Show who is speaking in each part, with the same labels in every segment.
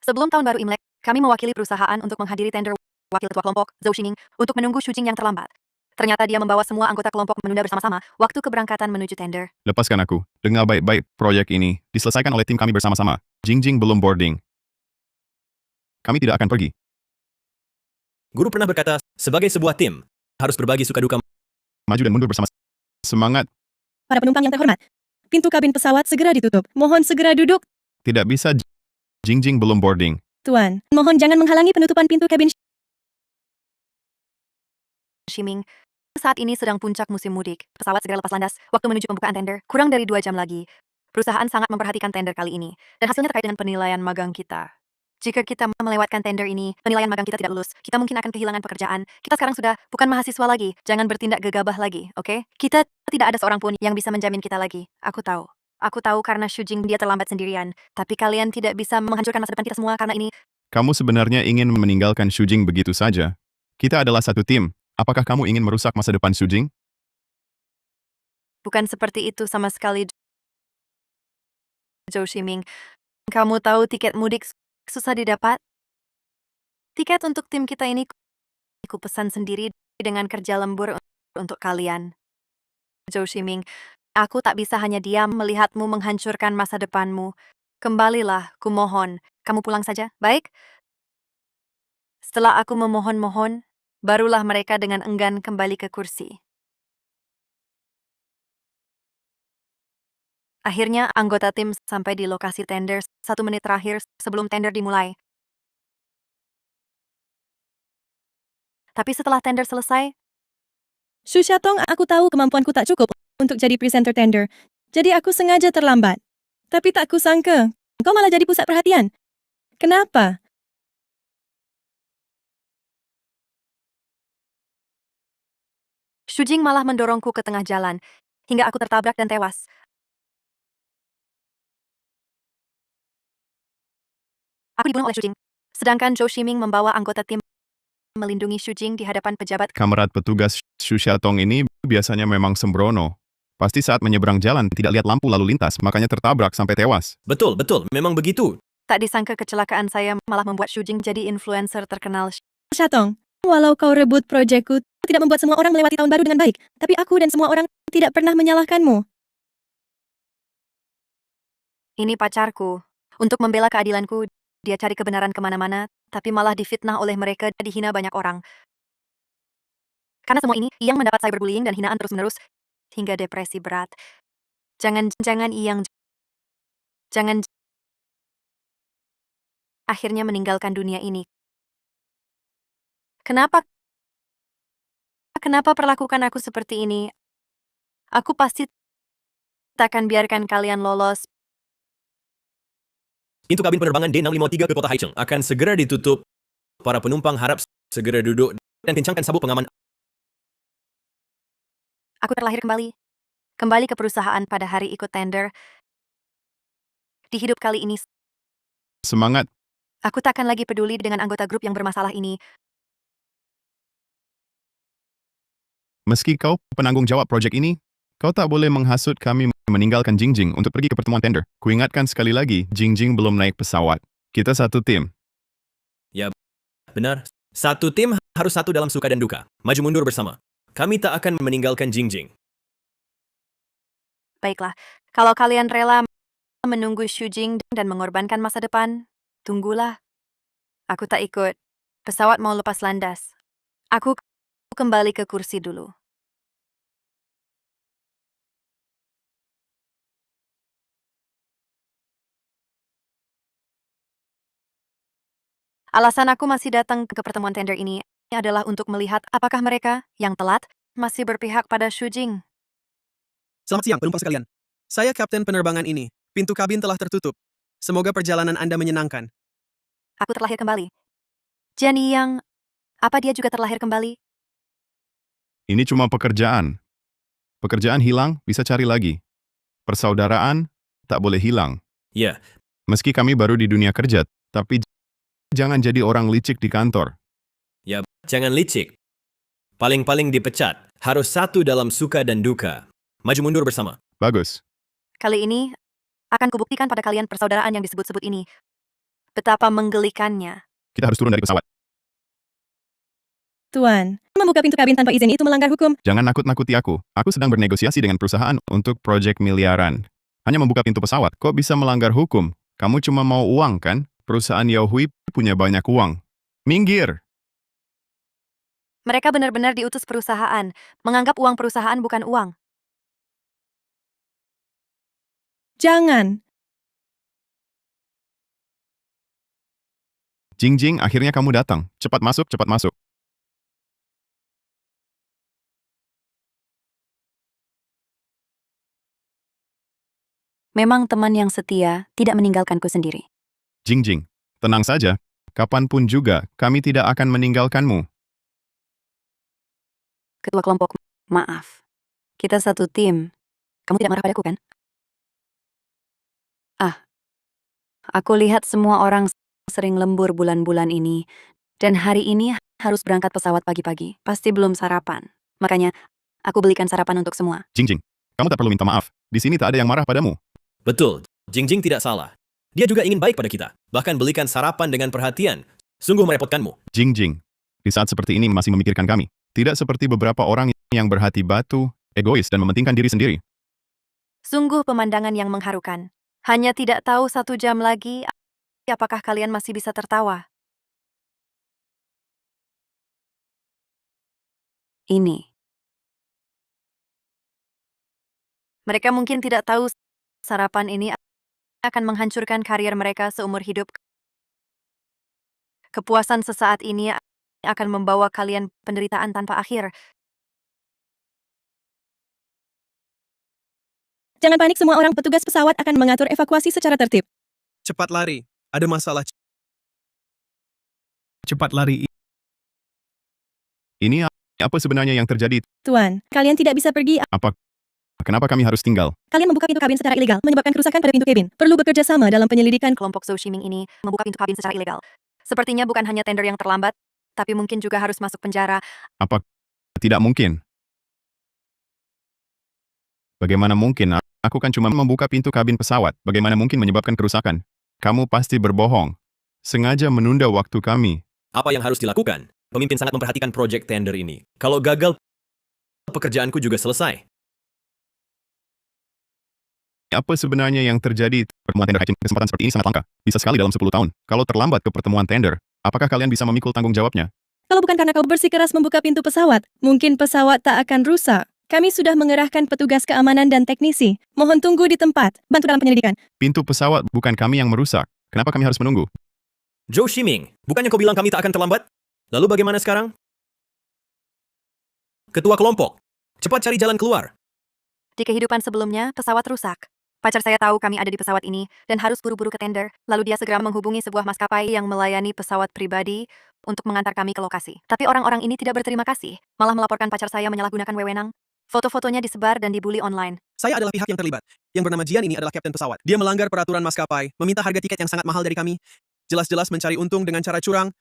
Speaker 1: Sebelum tahun baru Imlek, kami mewakili perusahaan untuk menghadiri tender wakil ketua kelompok, Zhou Ximing, untuk menunggu Xu Jing yang terlambat. Ternyata dia membawa semua anggota kelompok menunda bersama-sama waktu keberangkatan menuju tender.
Speaker 2: Lepaskan aku. Dengar baik-baik, proyek ini diselesaikan oleh tim kami bersama-sama. Jingjing belum boarding. Kami tidak akan pergi.
Speaker 3: Guru pernah berkata, sebagai sebuah tim, harus berbagi suka duka.
Speaker 2: Maju dan mundur bersama. Semangat.
Speaker 4: Para penumpang yang terhormat, pintu kabin pesawat segera ditutup. Mohon segera duduk.
Speaker 2: Tidak bisa. Jingjing belum boarding.
Speaker 4: Tuan, mohon jangan menghalangi penutupan pintu kabin.
Speaker 1: Ximing, saat ini sedang puncak musim mudik. Pesawat segera lepas landas, waktu menuju pembukaan tender, kurang dari 2 jam lagi. Perusahaan sangat memperhatikan tender kali ini, dan hasilnya terkait dengan penilaian magang kita. Jika kita melewatkan tender ini, penilaian magang kita tidak lulus, kita mungkin akan kehilangan pekerjaan. Kita sekarang sudah bukan mahasiswa lagi, jangan bertindak gegabah lagi, oke? Kita tidak ada seorang pun yang bisa menjamin kita lagi. Aku tahu. Aku tahu karena Xu Jing dia terlambat sendirian, tapi kalian tidak bisa menghancurkan masa depan kita semua karena ini.
Speaker 2: Kamu sebenarnya ingin meninggalkan Xu Jing begitu saja. Kita adalah satu tim. Apakah kamu ingin merusak masa depan Xu Jing?
Speaker 1: Bukan seperti itu sama sekali, Zhou Ximing. Kamu tahu tiket mudik susah didapat? Tiket untuk tim kita ini aku pesan sendiri dengan kerja lembur untuk kalian. Zhou Ximing, aku tak bisa hanya diam melihatmu menghancurkan masa depanmu. Kembalilah, kumohon. Kamu pulang saja, baik? Setelah aku memohon-mohon, barulah mereka dengan enggan kembali ke kursi. Akhirnya, anggota tim sampai di lokasi tender 1 menit terakhir sebelum tender dimulai. Tapi setelah tender selesai,
Speaker 4: Xu Xiaotong, aku tahu kemampuanku tak cukup untuk jadi presenter tender. Jadi aku sengaja terlambat. Tapi tak kusangka, kau malah jadi pusat perhatian. Kenapa?
Speaker 1: Xu Jing malah mendorongku ke tengah jalan, hingga aku tertabrak dan tewas. Aku dibunuh oleh Xu Jing. Sedangkan Zhou Ximing membawa anggota tim melindungi Xu Jing di hadapan pejabat.
Speaker 2: Kamerat petugas Xu Xiaotong ini biasanya memang sembrono. Pasti saat menyeberang jalan tidak lihat lampu lalu lintas, makanya tertabrak sampai tewas.
Speaker 3: Betul, memang begitu.
Speaker 1: Tak disangka kecelakaan saya malah membuat Xu Jing jadi influencer terkenal.
Speaker 4: Xiaotong, walau kau rebut proyekku, tidak membuat semua orang melewati tahun baru dengan baik. Tapi aku dan semua orang tidak pernah menyalahkanmu.
Speaker 1: Ini pacarku. Untuk membela keadilanku, dia cari kebenaran kemana-mana, tapi malah difitnah oleh mereka, dihina banyak orang. Karena semua ini, Iyang mendapat cyberbullying dan hinaan terus-menerus, hingga depresi berat. Jangan Iyang. Jangan. Akhirnya meninggalkan dunia ini. Kenapa perlakukan aku seperti ini? Aku pasti tak akan biarkan kalian lolos.
Speaker 3: Pintu kabin penerbangan D653 ke kota Haicheng akan segera ditutup. Para penumpang harap segera duduk dan kencangkan sabuk pengaman.
Speaker 1: Aku terlahir kembali. Kembali ke perusahaan pada hari ikut tender. Di hidup kali ini,
Speaker 2: Semangat.
Speaker 1: aku tak akan lagi peduli dengan anggota grup yang bermasalah ini.
Speaker 2: Meski kau penanggung jawab proyek ini, kau tak boleh menghasut kami meninggalkan Jingjing untuk pergi ke pertemuan tender. Kuingatkan sekali lagi, Jingjing belum naik pesawat. Kita satu tim.
Speaker 3: Benar, satu tim harus satu dalam suka dan duka. Maju mundur bersama. Kami tak akan meninggalkan Jingjing.
Speaker 1: Baiklah, kalau kalian rela menunggu Xu Jing dan mengorbankan masa depan, tunggulah. Aku tak ikut. Pesawat mau lepas landas. Aku kembali ke kursi dulu. Alasan aku masih datang ke pertemuan tender ini adalah untuk melihat apakah mereka yang telat masih berpihak pada Xu Jing.
Speaker 5: Selamat siang, penumpang sekalian. Saya kapten penerbangan ini. Pintu kabin telah tertutup. Semoga perjalanan Anda menyenangkan.
Speaker 1: Aku terlahir kembali. Jian Yang, apa dia juga terlahir kembali?
Speaker 2: Ini cuma pekerjaan. Pekerjaan hilang, bisa cari lagi. Persaudaraan, tak boleh hilang.
Speaker 3: Ya,
Speaker 2: Meski kami baru di dunia kerja, tapi jangan jadi orang licik di kantor.
Speaker 3: jangan licik. Paling-paling dipecat. Harus satu dalam suka dan duka. Maju mundur bersama.
Speaker 2: Bagus.
Speaker 1: Kali ini, akan kubuktikan pada kalian persaudaraan yang disebut-sebut ini. Betapa menggelikannya.
Speaker 2: Kita harus turun dari pesawat.
Speaker 4: Tuan, membuka pintu kabin tanpa izin itu melanggar hukum.
Speaker 2: Jangan nakut-nakuti aku. Aku sedang bernegosiasi dengan perusahaan untuk proyek miliaran. Hanya membuka pintu pesawat, kok bisa melanggar hukum? Kamu cuma mau uang, kan? Perusahaan Yaohui punya banyak uang. Minggir!
Speaker 1: Mereka benar-benar diutus perusahaan, menganggap uang perusahaan bukan uang.
Speaker 4: Jangan.
Speaker 2: Jingjing, akhirnya kamu datang. Cepat masuk, cepat masuk.
Speaker 1: Memang teman yang setia tidak meninggalkanku sendiri.
Speaker 2: Jingjing, tenang saja. Kapanpun juga, kami tidak akan meninggalkanmu.
Speaker 1: Ketua kelompok, maaf. Kita satu tim. Kamu tidak marah padaku, kan? Aku lihat semua orang sering lembur bulan-bulan ini. Dan hari ini harus berangkat pesawat pagi-pagi. Pasti belum sarapan. Makanya, aku belikan sarapan untuk semua.
Speaker 2: Jingjing, kamu tak perlu minta maaf. Di sini tak ada yang marah padamu.
Speaker 3: Betul, Jingjing tidak salah. Dia juga ingin baik pada kita. Bahkan belikan sarapan dengan perhatian. Sungguh merepotkanmu.
Speaker 2: Jingjing, di saat seperti ini masih memikirkan kami. Tidak seperti beberapa orang yang berhati batu, egois, dan mementingkan diri sendiri.
Speaker 1: Sungguh pemandangan yang mengharukan. Hanya tidak tahu 1 jam lagi, apakah kalian masih bisa tertawa? Ini. Mereka mungkin tidak tahu sarapan ini akan menghancurkan karier mereka seumur hidup. Kepuasan sesaat ini akan membawa kalian penderitaan tanpa akhir.
Speaker 4: Jangan panik, semua orang petugas pesawat akan mengatur evakuasi secara tertib.
Speaker 5: Cepat lari. Ada masalah. Cepat lari.
Speaker 2: Ini apa sebenarnya yang terjadi?
Speaker 4: Tuan, kalian tidak bisa pergi.
Speaker 2: Kenapa kami harus tinggal?
Speaker 4: Kalian membuka pintu kabin secara ilegal, menyebabkan kerusakan pada pintu kabin. Perlu bekerja sama dalam penyelidikan.
Speaker 1: Kelompok Zhou Ximing ini membuka pintu kabin secara ilegal. Sepertinya bukan hanya tender yang terlambat, tapi mungkin juga harus masuk penjara.
Speaker 2: Apa tidak mungkin? Bagaimana mungkin? Aku kan cuma membuka pintu kabin pesawat. Bagaimana mungkin menyebabkan kerusakan? Kamu pasti berbohong. Sengaja menunda waktu kami.
Speaker 3: Apa yang harus dilakukan? Pemimpin sangat memperhatikan proyek tender ini. Kalau gagal, pekerjaanku juga selesai.
Speaker 2: Apa sebenarnya yang terjadi? Pertemuan tender hatching kesempatan seperti ini sangat langka. Bisa sekali dalam 10 tahun. Kalau terlambat ke pertemuan tender, apakah kalian bisa memikul tanggung jawabnya?
Speaker 4: Kalau bukan karena kau bersikeras membuka pintu pesawat, mungkin pesawat tak akan rusak. Kami sudah mengerahkan petugas keamanan dan teknisi. Mohon tunggu di tempat. Bantu dalam penyelidikan.
Speaker 2: Pintu pesawat bukan kami yang merusak. Kenapa kami harus menunggu?
Speaker 3: Zhou Ximing, bukannya kau bilang kami tak akan terlambat? Lalu bagaimana sekarang? Ketua kelompok, cepat cari jalan keluar.
Speaker 1: Di kehidupan sebelumnya, pesawat rusak. Pacar saya tahu kami ada di pesawat ini dan harus buru-buru ke tender. Lalu dia segera menghubungi sebuah maskapai yang melayani pesawat pribadi untuk mengantar kami ke lokasi. Tapi orang-orang ini tidak berterima kasih, malah melaporkan pacar saya menyalahgunakan wewenang. Foto-fotonya disebar dan dibully online.
Speaker 5: Saya adalah pihak yang terlibat. Yang bernama Jian ini adalah kapten pesawat. Dia melanggar peraturan maskapai, meminta harga tiket yang sangat mahal dari kami. Jelas-jelas mencari untung dengan cara curang.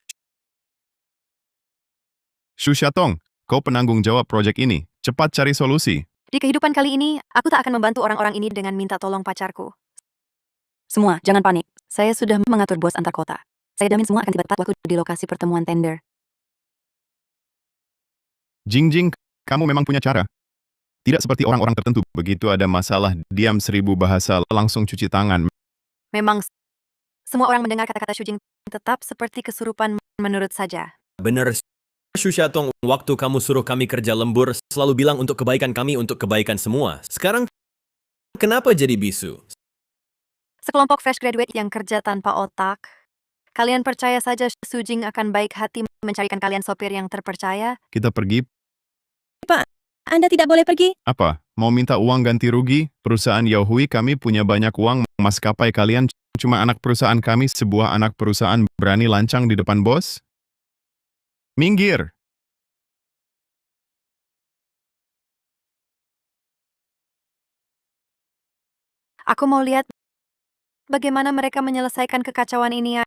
Speaker 2: Xu Xiaotong, kau penanggung jawab proyek ini. Cepat cari solusi.
Speaker 1: Di kehidupan kali ini, aku tak akan membantu orang-orang ini dengan minta tolong pacarku. Semua, jangan panik. Saya sudah mengatur bos antar kota. Saya jamin semua akan tiba tepat waktu di lokasi pertemuan tender.
Speaker 2: Jingjing, kamu memang punya cara. Tidak seperti orang-orang tertentu. Begitu ada masalah, diam 1000 bahasa, langsung cuci tangan.
Speaker 1: Memang, semua orang mendengar kata-kata Shujing tetap seperti kesurupan menurut saja.
Speaker 3: Benar, Xu Xiaotong, waktu kamu suruh kami kerja lembur, selalu bilang untuk kebaikan kami, untuk kebaikan semua. Sekarang, kenapa jadi bisu?
Speaker 1: Sekelompok fresh graduate yang kerja tanpa otak. Kalian percaya saja Shujing akan baik hati mencarikan kalian sopir yang terpercaya?
Speaker 2: Kita pergi.
Speaker 4: Anda tidak boleh pergi.
Speaker 2: Apa? Mau minta uang ganti rugi? Perusahaan Yaohui kami punya banyak uang. Maskapai kalian cuma anak perusahaan kami. Sebuah anak perusahaan berani lancang di depan bos? Minggir!
Speaker 1: Aku mau lihat bagaimana mereka menyelesaikan kekacauan ini.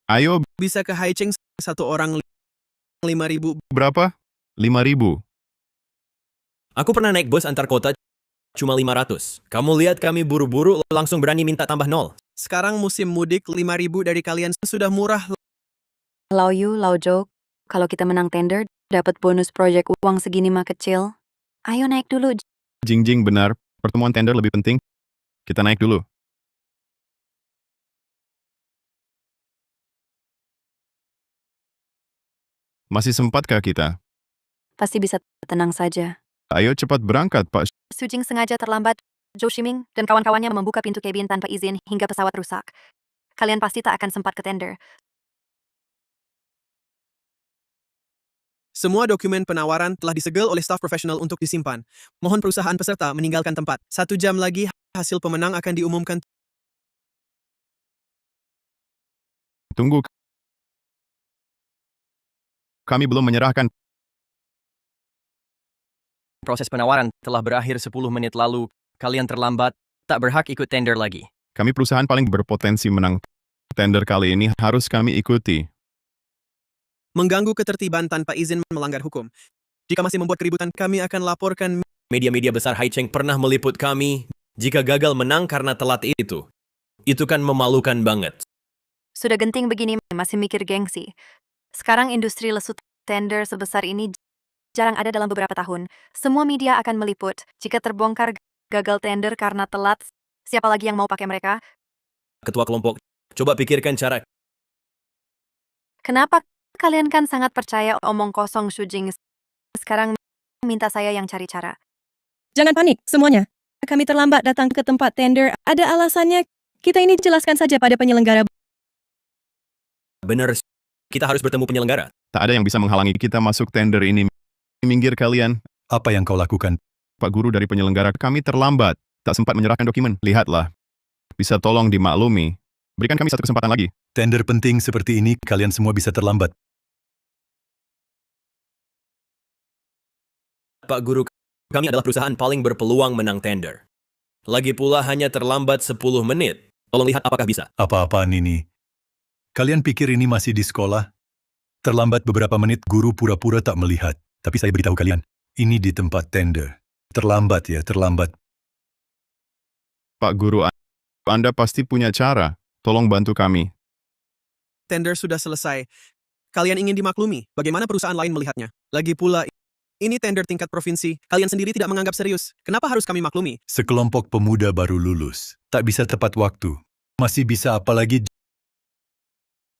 Speaker 2: Ayo,
Speaker 5: Bisa ke Haicheng satu orang 5.000.
Speaker 2: berapa? 5.000.
Speaker 3: Aku pernah naik bus antar kota, cuma 500. Kamu lihat kami buru-buru langsung berani minta tambah 0.
Speaker 5: Sekarang musim mudik 5.000 dari kalian sudah murah.
Speaker 1: Lau Yu, Lau Jo, kalau kita menang tender, dapat bonus proyek uang segini mah kecil. Ayo naik dulu.
Speaker 2: Jing benar, pertemuan tender lebih penting. Kita naik dulu. Masih sempatkah kita?
Speaker 1: Pasti bisa tenang saja.
Speaker 2: Ayo cepat berangkat, Pak.
Speaker 1: Su Jing sengaja terlambat. Zhou Ximing dan kawan-kawannya membuka pintu kabin tanpa izin hingga pesawat rusak. Kalian pasti tak akan sempat ke tender.
Speaker 5: Semua dokumen penawaran telah disegel oleh staf profesional untuk disimpan. Mohon perusahaan peserta meninggalkan tempat. 1 jam lagi hasil pemenang akan diumumkan.
Speaker 2: Tunggu. Kami belum menyerahkan.
Speaker 6: Proses penawaran telah berakhir 10 menit lalu. Kalian terlambat, tak berhak ikut tender lagi.
Speaker 2: Kami perusahaan paling berpotensi menang. Tender kali ini harus kami ikuti.
Speaker 5: Mengganggu ketertiban tanpa izin melanggar hukum. Jika masih membuat keributan, kami akan laporkan.
Speaker 3: Media-media besar Haicheng pernah meliput kami jika gagal menang karena telat itu. Itu kan memalukan banget.
Speaker 1: Sudah genting begini masih mikir gengsi. Sekarang industri lesu tender sebesar ini jarang ada dalam beberapa tahun. Semua media akan meliput. Jika terbongkar gagal tender karena telat, siapa lagi yang mau pakai mereka?
Speaker 3: Ketua kelompok, coba pikirkan cara.
Speaker 1: Kenapa kalian kan sangat percaya omong kosong Su Jing? Sekarang minta saya yang cari cara.
Speaker 4: Jangan panik, semuanya. Kami terlambat datang ke tempat tender. Ada alasannya. Kita ini jelaskan saja pada penyelenggara.
Speaker 3: Benar, kita harus bertemu penyelenggara.
Speaker 2: Tak ada yang bisa menghalangi kita masuk tender ini. Minggir kalian.
Speaker 7: Apa yang kau lakukan?
Speaker 2: Pak Guru dari penyelenggara, kami terlambat. Tak sempat menyerahkan dokumen. Lihatlah. Bisa tolong dimaklumi. Berikan kami satu kesempatan lagi.
Speaker 7: Tender penting seperti ini, kalian semua bisa terlambat.
Speaker 3: Pak Guru, kami adalah perusahaan paling berpeluang menang tender. Lagi pula hanya terlambat 10 menit. Tolong lihat apakah bisa.
Speaker 7: Apa-apaan ini? Kalian pikir ini masih di sekolah? Terlambat beberapa menit, guru pura-pura tak melihat. Tapi saya beritahu kalian, ini di tempat tender. Terlambat ya, terlambat.
Speaker 2: Pak Guru, Anda pasti punya cara. Tolong bantu kami.
Speaker 5: Tender sudah selesai. Kalian ingin dimaklumi, bagaimana perusahaan lain melihatnya? Lagi pula, ini tender tingkat provinsi. Kalian sendiri tidak menganggap serius. Kenapa harus kami maklumi?
Speaker 7: Sekelompok pemuda baru lulus. Tak bisa tepat waktu. Masih bisa apalagi.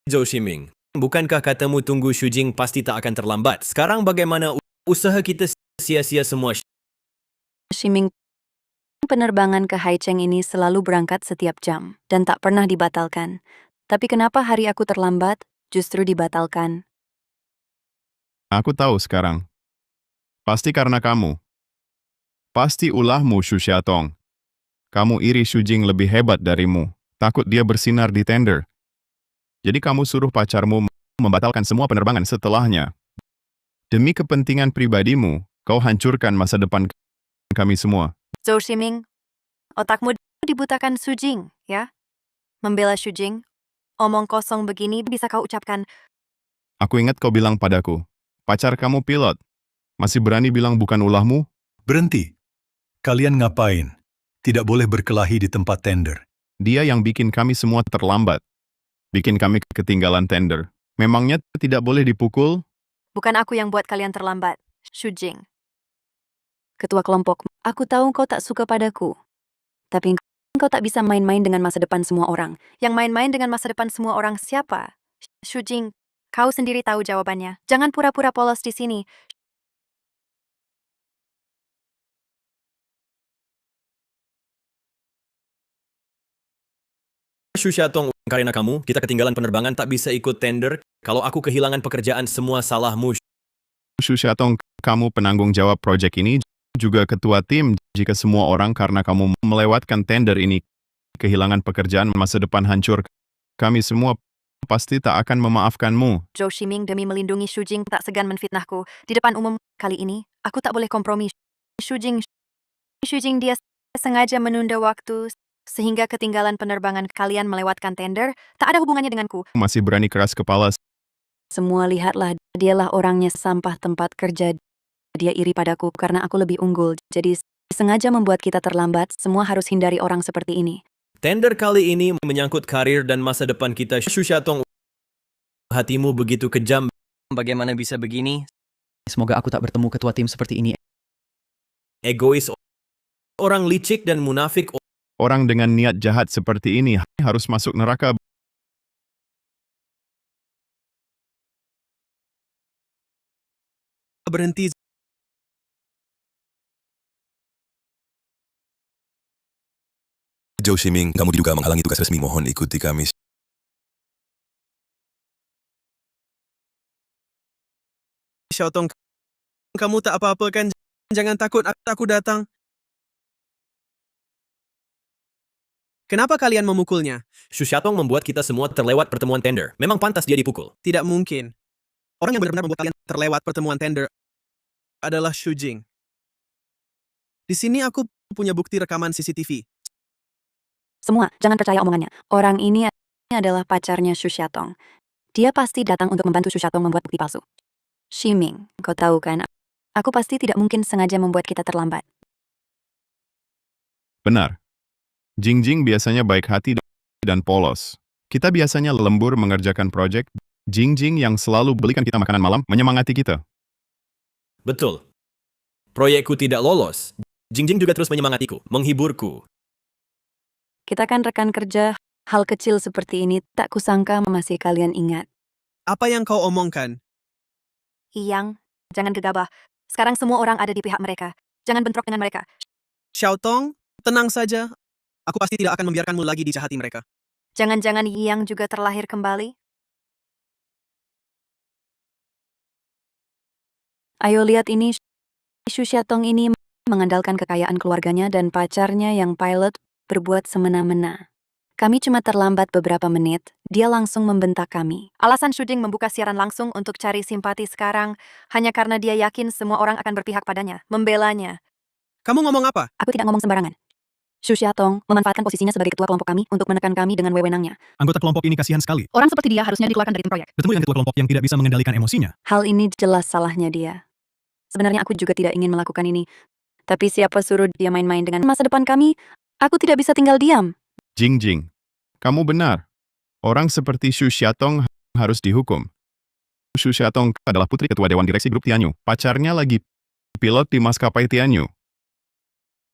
Speaker 3: Zhou Ximing, bukankah katamu tunggu Xu Jing pasti tak akan terlambat? Sekarang bagaimana usaha kita sia-sia semua?
Speaker 1: Ximing, penerbangan ke Haicheng ini selalu berangkat setiap jam dan tak pernah dibatalkan. Tapi kenapa hari aku terlambat justru dibatalkan?
Speaker 2: Aku tahu sekarang. Pasti karena kamu. Pasti ulahmu, Xu Xiaotong. Kamu iri Xu Jing lebih hebat darimu. Takut dia bersinar di tender. Jadi kamu suruh pacarmu membatalkan semua penerbangan setelahnya. Demi kepentingan pribadimu, kau hancurkan masa depan kami semua.
Speaker 1: Zhou Ximing, otakmu dibutakan Su Jing, ya? Membela Xu Jing, omong kosong begini bisa kau ucapkan.
Speaker 2: Aku ingat kau bilang padaku, pacar kamu pilot. Masih berani bilang bukan ulahmu?
Speaker 7: Berhenti. Kalian ngapain? Tidak boleh berkelahi di tempat tender.
Speaker 2: Dia yang bikin kami semua terlambat. Bikin kami ketinggalan tender. Memangnya tidak boleh dipukul?
Speaker 1: Bukan aku yang buat kalian terlambat, Xu Jing. Ketua kelompok, aku tahu kau tak suka padaku. Tapi kau tak bisa main-main dengan masa depan semua orang. Yang main-main dengan masa depan semua orang siapa? Xu Jing, kau sendiri tahu jawabannya. Jangan pura-pura polos di sini.
Speaker 3: Xu Xiaotong, karena kamu, kita ketinggalan penerbangan tak bisa ikut tender. Kalau aku kehilangan pekerjaan, semua salahmu.
Speaker 2: Xu Xiaotong, kamu penanggung jawab proyek ini, juga ketua tim. Jika semua orang karena kamu melewatkan tender ini, kehilangan pekerjaan, masa depan hancur, kami semua pasti tak akan memaafkanmu.
Speaker 1: Zhou Ximing demi melindungi Xu Jing tak segan menfitnahku. Di depan umum kali ini, aku tak boleh kompromi. Xu Jing dia sengaja menunda waktu sehingga ketinggalan penerbangan kalian melewatkan tender, tak ada hubungannya denganku.
Speaker 2: Masih berani keras kepala.
Speaker 1: Semua lihatlah, dialah orangnya sampah tempat kerja. Dia iri padaku karena aku lebih unggul, jadi sengaja membuat kita terlambat, semua harus hindari orang seperti ini.
Speaker 3: Tender kali ini menyangkut karir dan masa depan kita. Shu Xiaotong, hatimu begitu kejam.
Speaker 6: Bagaimana bisa begini? Semoga aku tak bertemu ketua tim seperti ini.
Speaker 3: Egois, orang licik dan munafik.
Speaker 2: Orang dengan niat jahat seperti ini harus masuk neraka.
Speaker 5: Berhenti.
Speaker 8: Zhou Ximing, kamu diduga menghalangi tugas resmi, mohon ikuti kami.
Speaker 5: Xiaotong, kamu tak apa-apa kan? Jangan takut, aku datang. Kenapa kalian memukulnya?
Speaker 3: Shu Xiaotong membuat kita semua terlewat pertemuan tender. Memang pantas dia dipukul.
Speaker 5: Tidak mungkin. Orang yang benar-benar membuat kalian terlewat pertemuan tender adalah Xu Jing. Di sini aku punya bukti rekaman CCTV.
Speaker 1: Semua, jangan percaya omongannya. Orang ini adalah pacarnya Shu Xiaotong. Dia pasti datang untuk membantu Shu Xiaotong membuat bukti palsu. Ximing, kau tahu kan? Aku pasti tidak mungkin sengaja membuat kita terlambat.
Speaker 2: Benar. Jingjing biasanya baik hati dan polos. Kita biasanya lembur mengerjakan proyek. Jingjing yang selalu belikan kita makanan malam menyemangati kita.
Speaker 3: Betul. Proyekku tidak lolos. Jingjing juga terus menyemangatiku, menghiburku.
Speaker 1: Kita kan rekan kerja, hal kecil seperti ini tak kusangka masih kalian ingat.
Speaker 5: Apa yang kau omongkan?
Speaker 1: Iyang, jangan gegabah. Sekarang semua orang ada di pihak mereka. Jangan bentrok dengan mereka.
Speaker 5: Xiaotong, tenang saja. Aku pasti tidak akan membiarkanmu lagi dijahati mereka.
Speaker 1: Jangan-jangan Iyang juga terlahir kembali? Ayo lihat ini, Shu Xiaotong ini mengandalkan kekayaan keluarganya dan pacarnya yang pilot berbuat semena-mena. Kami cuma terlambat beberapa menit, dia langsung membentak kami. Alasan Xu Jing membuka siaran langsung untuk cari simpati sekarang hanya karena dia yakin semua orang akan berpihak padanya, membelanya.
Speaker 5: Kamu ngomong apa?
Speaker 1: Aku tidak ngomong sembarangan. Shu Xiaotong memanfaatkan posisinya sebagai ketua kelompok kami untuk menekan kami dengan wewenangnya.
Speaker 9: Anggota kelompok ini kasihan sekali.
Speaker 1: Orang seperti dia harusnya dikeluarkan dari tim proyek.
Speaker 9: Bertemu dengan ketua kelompok yang tidak bisa mengendalikan emosinya.
Speaker 1: Hal ini jelas salahnya dia. Sebenarnya aku juga tidak ingin melakukan ini. Tapi siapa suruh dia main-main dengan masa depan kami? Aku tidak bisa tinggal diam.
Speaker 2: Jingjing, kamu benar. Orang seperti Shu Xiaotong harus dihukum. Shu Xiaotong adalah putri ketua Dewan Direksi Grup Tianyu. Pacarnya lagi pilot di maskapai Tianyu.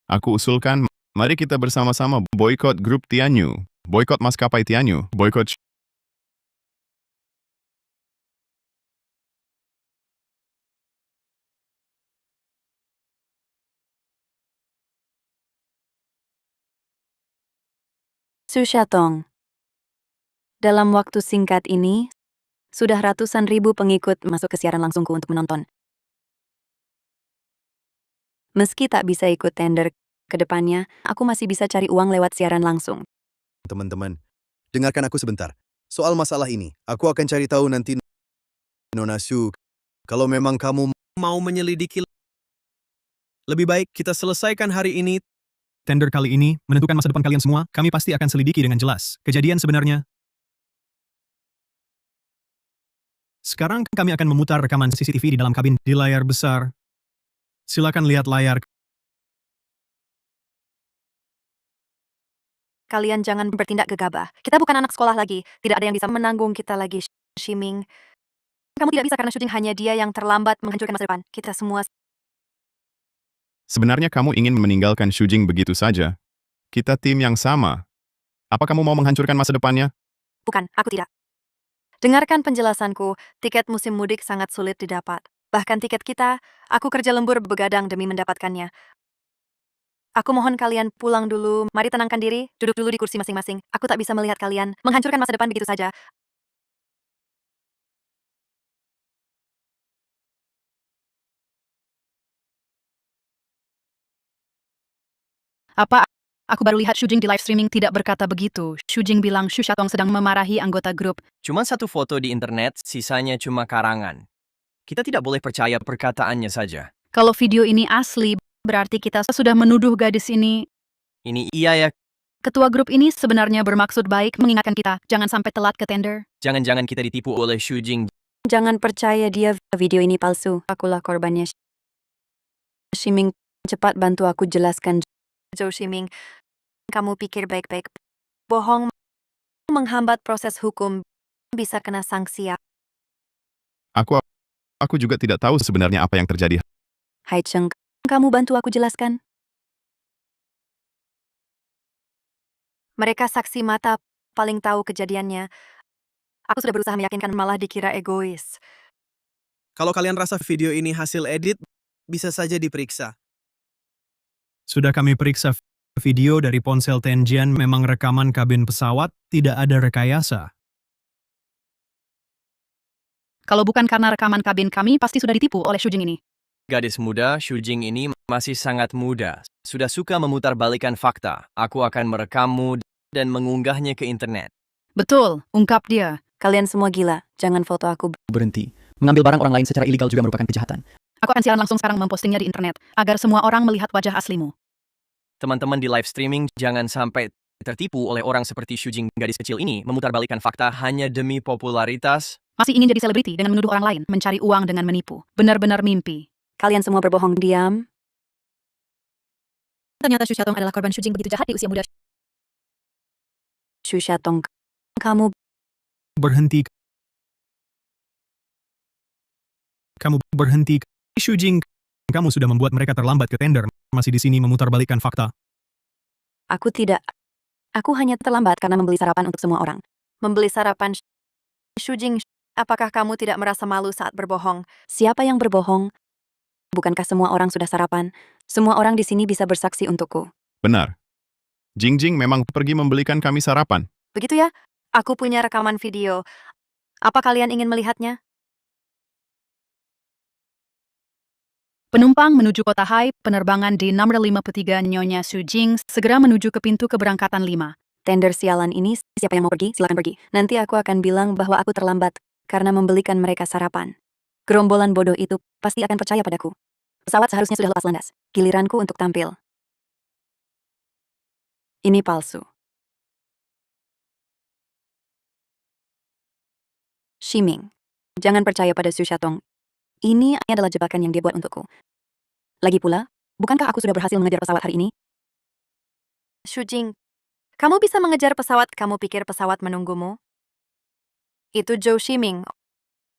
Speaker 2: Aku usulkan, mari kita bersama-sama boykot Grup Tianyu. Boykot maskapai Tianyu. Boykot
Speaker 1: Shu Xiaotong. Dalam waktu singkat ini, sudah ratusan ribu pengikut masuk ke siaran langsungku untuk menonton. Meski tak bisa ikut tender ke depannya, aku masih bisa cari uang lewat siaran langsung.
Speaker 10: Teman-teman, dengarkan aku sebentar. Soal masalah ini, aku akan cari tahu nanti. Nona Shu, kalau memang kamu
Speaker 5: Mau menyelidiki? Lebih baik kita selesaikan hari ini.
Speaker 9: Tender kali ini menentukan masa depan kalian semua. Kami pasti akan selidiki dengan jelas. Kejadian sebenarnya. Sekarang kami akan memutar rekaman CCTV di dalam kabin di layar besar. Silakan lihat layar.
Speaker 1: Kalian jangan bertindak gegabah. Kita bukan anak sekolah lagi. Tidak ada yang bisa menanggung kita lagi, Ximing. Kamu tidak bisa karena syuting hanya dia yang terlambat menghancurkan masa depan. Kita semua.
Speaker 2: Sebenarnya kamu ingin meninggalkan Xu Jing begitu saja. Kita tim yang sama. Apa kamu mau menghancurkan masa depannya?
Speaker 1: Bukan, aku tidak. Dengarkan penjelasanku, tiket musim mudik sangat sulit didapat. Bahkan tiket kita, aku kerja lembur begadang demi mendapatkannya. Aku mohon kalian pulang dulu, mari tenangkan diri, duduk dulu di kursi masing-masing. Aku tak bisa melihat kalian menghancurkan masa depan begitu saja.
Speaker 11: Apa? Aku baru lihat Xu Jing di live streaming tidak berkata begitu. Xu Jing bilang Shu Xiaotong sedang memarahi anggota grup.
Speaker 6: Cuma satu foto di internet, sisanya cuma karangan. Kita tidak boleh percaya perkataannya saja.
Speaker 11: Kalau video ini asli, berarti kita sudah menuduh gadis ini.
Speaker 6: Ini iya ya,
Speaker 11: Ketua grup ini sebenarnya bermaksud baik mengingatkan kita, jangan sampai telat ke tender.
Speaker 6: jangan-jangan kita ditipu oleh Xu Jing.
Speaker 1: Jangan percaya dia, video ini palsu. Akulah korbannya. Ximing Cepat bantu aku jelaskan. Zhou Ximing, kamu pikir baik-baik. Bohong menghambat proses hukum, bisa kena sanksi.
Speaker 2: Aku juga tidak tahu sebenarnya apa yang terjadi.
Speaker 1: Hai Cheng, kamu bantu aku jelaskan. Mereka saksi mata, paling tahu kejadiannya. Aku sudah berusaha meyakinkan, malah dikira egois.
Speaker 5: Kalau kalian rasa video ini hasil edit, bisa saja diperiksa.
Speaker 9: Sudah kami periksa video dari ponsel Tenjian, memang rekaman kabin pesawat, tidak ada rekayasa.
Speaker 11: Kalau bukan karena rekaman kabin kami, pasti sudah ditipu oleh Shujing ini.
Speaker 6: Gadis muda, Shujing ini masih sangat muda. Sudah suka memutarbalikkan fakta. Aku akan merekammu dan mengunggahnya ke internet.
Speaker 11: Betul, ungkap dia.
Speaker 1: Kalian semua gila, jangan foto aku.
Speaker 12: Berhenti. Mengambil barang orang lain secara ilegal juga merupakan kejahatan.
Speaker 11: Aku akan siaran langsung sekarang mempostingnya di internet, agar semua orang melihat wajah aslimu.
Speaker 6: Teman-teman di live streaming, jangan sampai tertipu oleh orang seperti Shujing. Gadis kecil ini memutarbalikkan fakta hanya demi popularitas.
Speaker 11: Masih ingin jadi selebriti dengan menuduh orang lain, mencari uang dengan menipu. Benar-benar mimpi.
Speaker 1: Kalian semua berbohong, diam.
Speaker 4: Ternyata Xu Xiaotong adalah korban Shujing begitu jahat di usia muda.
Speaker 1: Xu Xiaotong, kamu
Speaker 9: Berhenti. Kamu berhenti. Shujing, kamu sudah membuat mereka terlambat ke tender. Masih di sini memutarbalikkan fakta.
Speaker 1: Aku tidak. Aku hanya terlambat karena membeli sarapan untuk semua orang. Membeli sarapan. Shujing, apakah kamu tidak merasa malu saat berbohong? Siapa yang berbohong? Bukankah semua orang sudah sarapan? Semua orang di sini bisa bersaksi untukku.
Speaker 2: Benar. Jingjing memang pergi membelikan kami sarapan.
Speaker 1: Begitu ya? Aku punya rekaman video. Apa kalian ingin melihatnya?
Speaker 11: Penumpang menuju kota Hai, penerbangan di nomor 53 Nyonya Shujing, segera menuju ke pintu keberangkatan 5.
Speaker 1: Tender sialan ini, siapa yang mau pergi, silakan pergi. Nanti aku akan bilang bahwa aku terlambat karena membelikan mereka sarapan. Gerombolan bodoh itu pasti akan percaya padaku. Pesawat seharusnya sudah lepas landas. Giliranku untuk tampil. Ini palsu. Ximing, jangan percaya pada Xu Xiaotong. Ini adalah jebakan yang dia buat untukku. Lagi pula, bukankah aku sudah berhasil mengejar pesawat hari ini? Shujing, kamu bisa mengejar pesawat, kamu pikir pesawat menunggumu? Itu Zhou Ximing.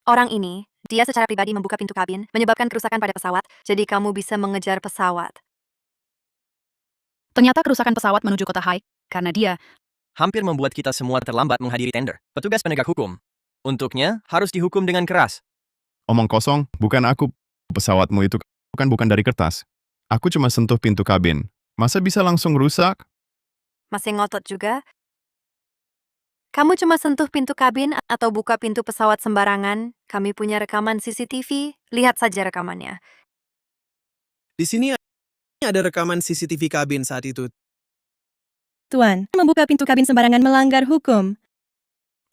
Speaker 1: Orang ini, dia secara pribadi membuka pintu kabin, menyebabkan kerusakan pada pesawat, jadi kamu bisa mengejar pesawat.
Speaker 11: Ternyata kerusakan pesawat menuju kota Hai, karena dia
Speaker 6: Hampir membuat kita semua terlambat menghadiri tender. Petugas penegak hukum. Untuknya, harus dihukum dengan keras.
Speaker 2: Omong kosong, bukan aku. Pesawatmu itu bukan dari kertas. Aku cuma sentuh pintu kabin. Masa bisa langsung rusak?
Speaker 1: Masih ngotot juga? Kamu cuma sentuh pintu kabin atau buka pintu pesawat sembarangan? Kami punya rekaman CCTV, lihat saja rekamannya.
Speaker 5: Di sini ada rekaman CCTV kabin saat itu.
Speaker 4: Tuan, membuka pintu kabin sembarangan melanggar hukum.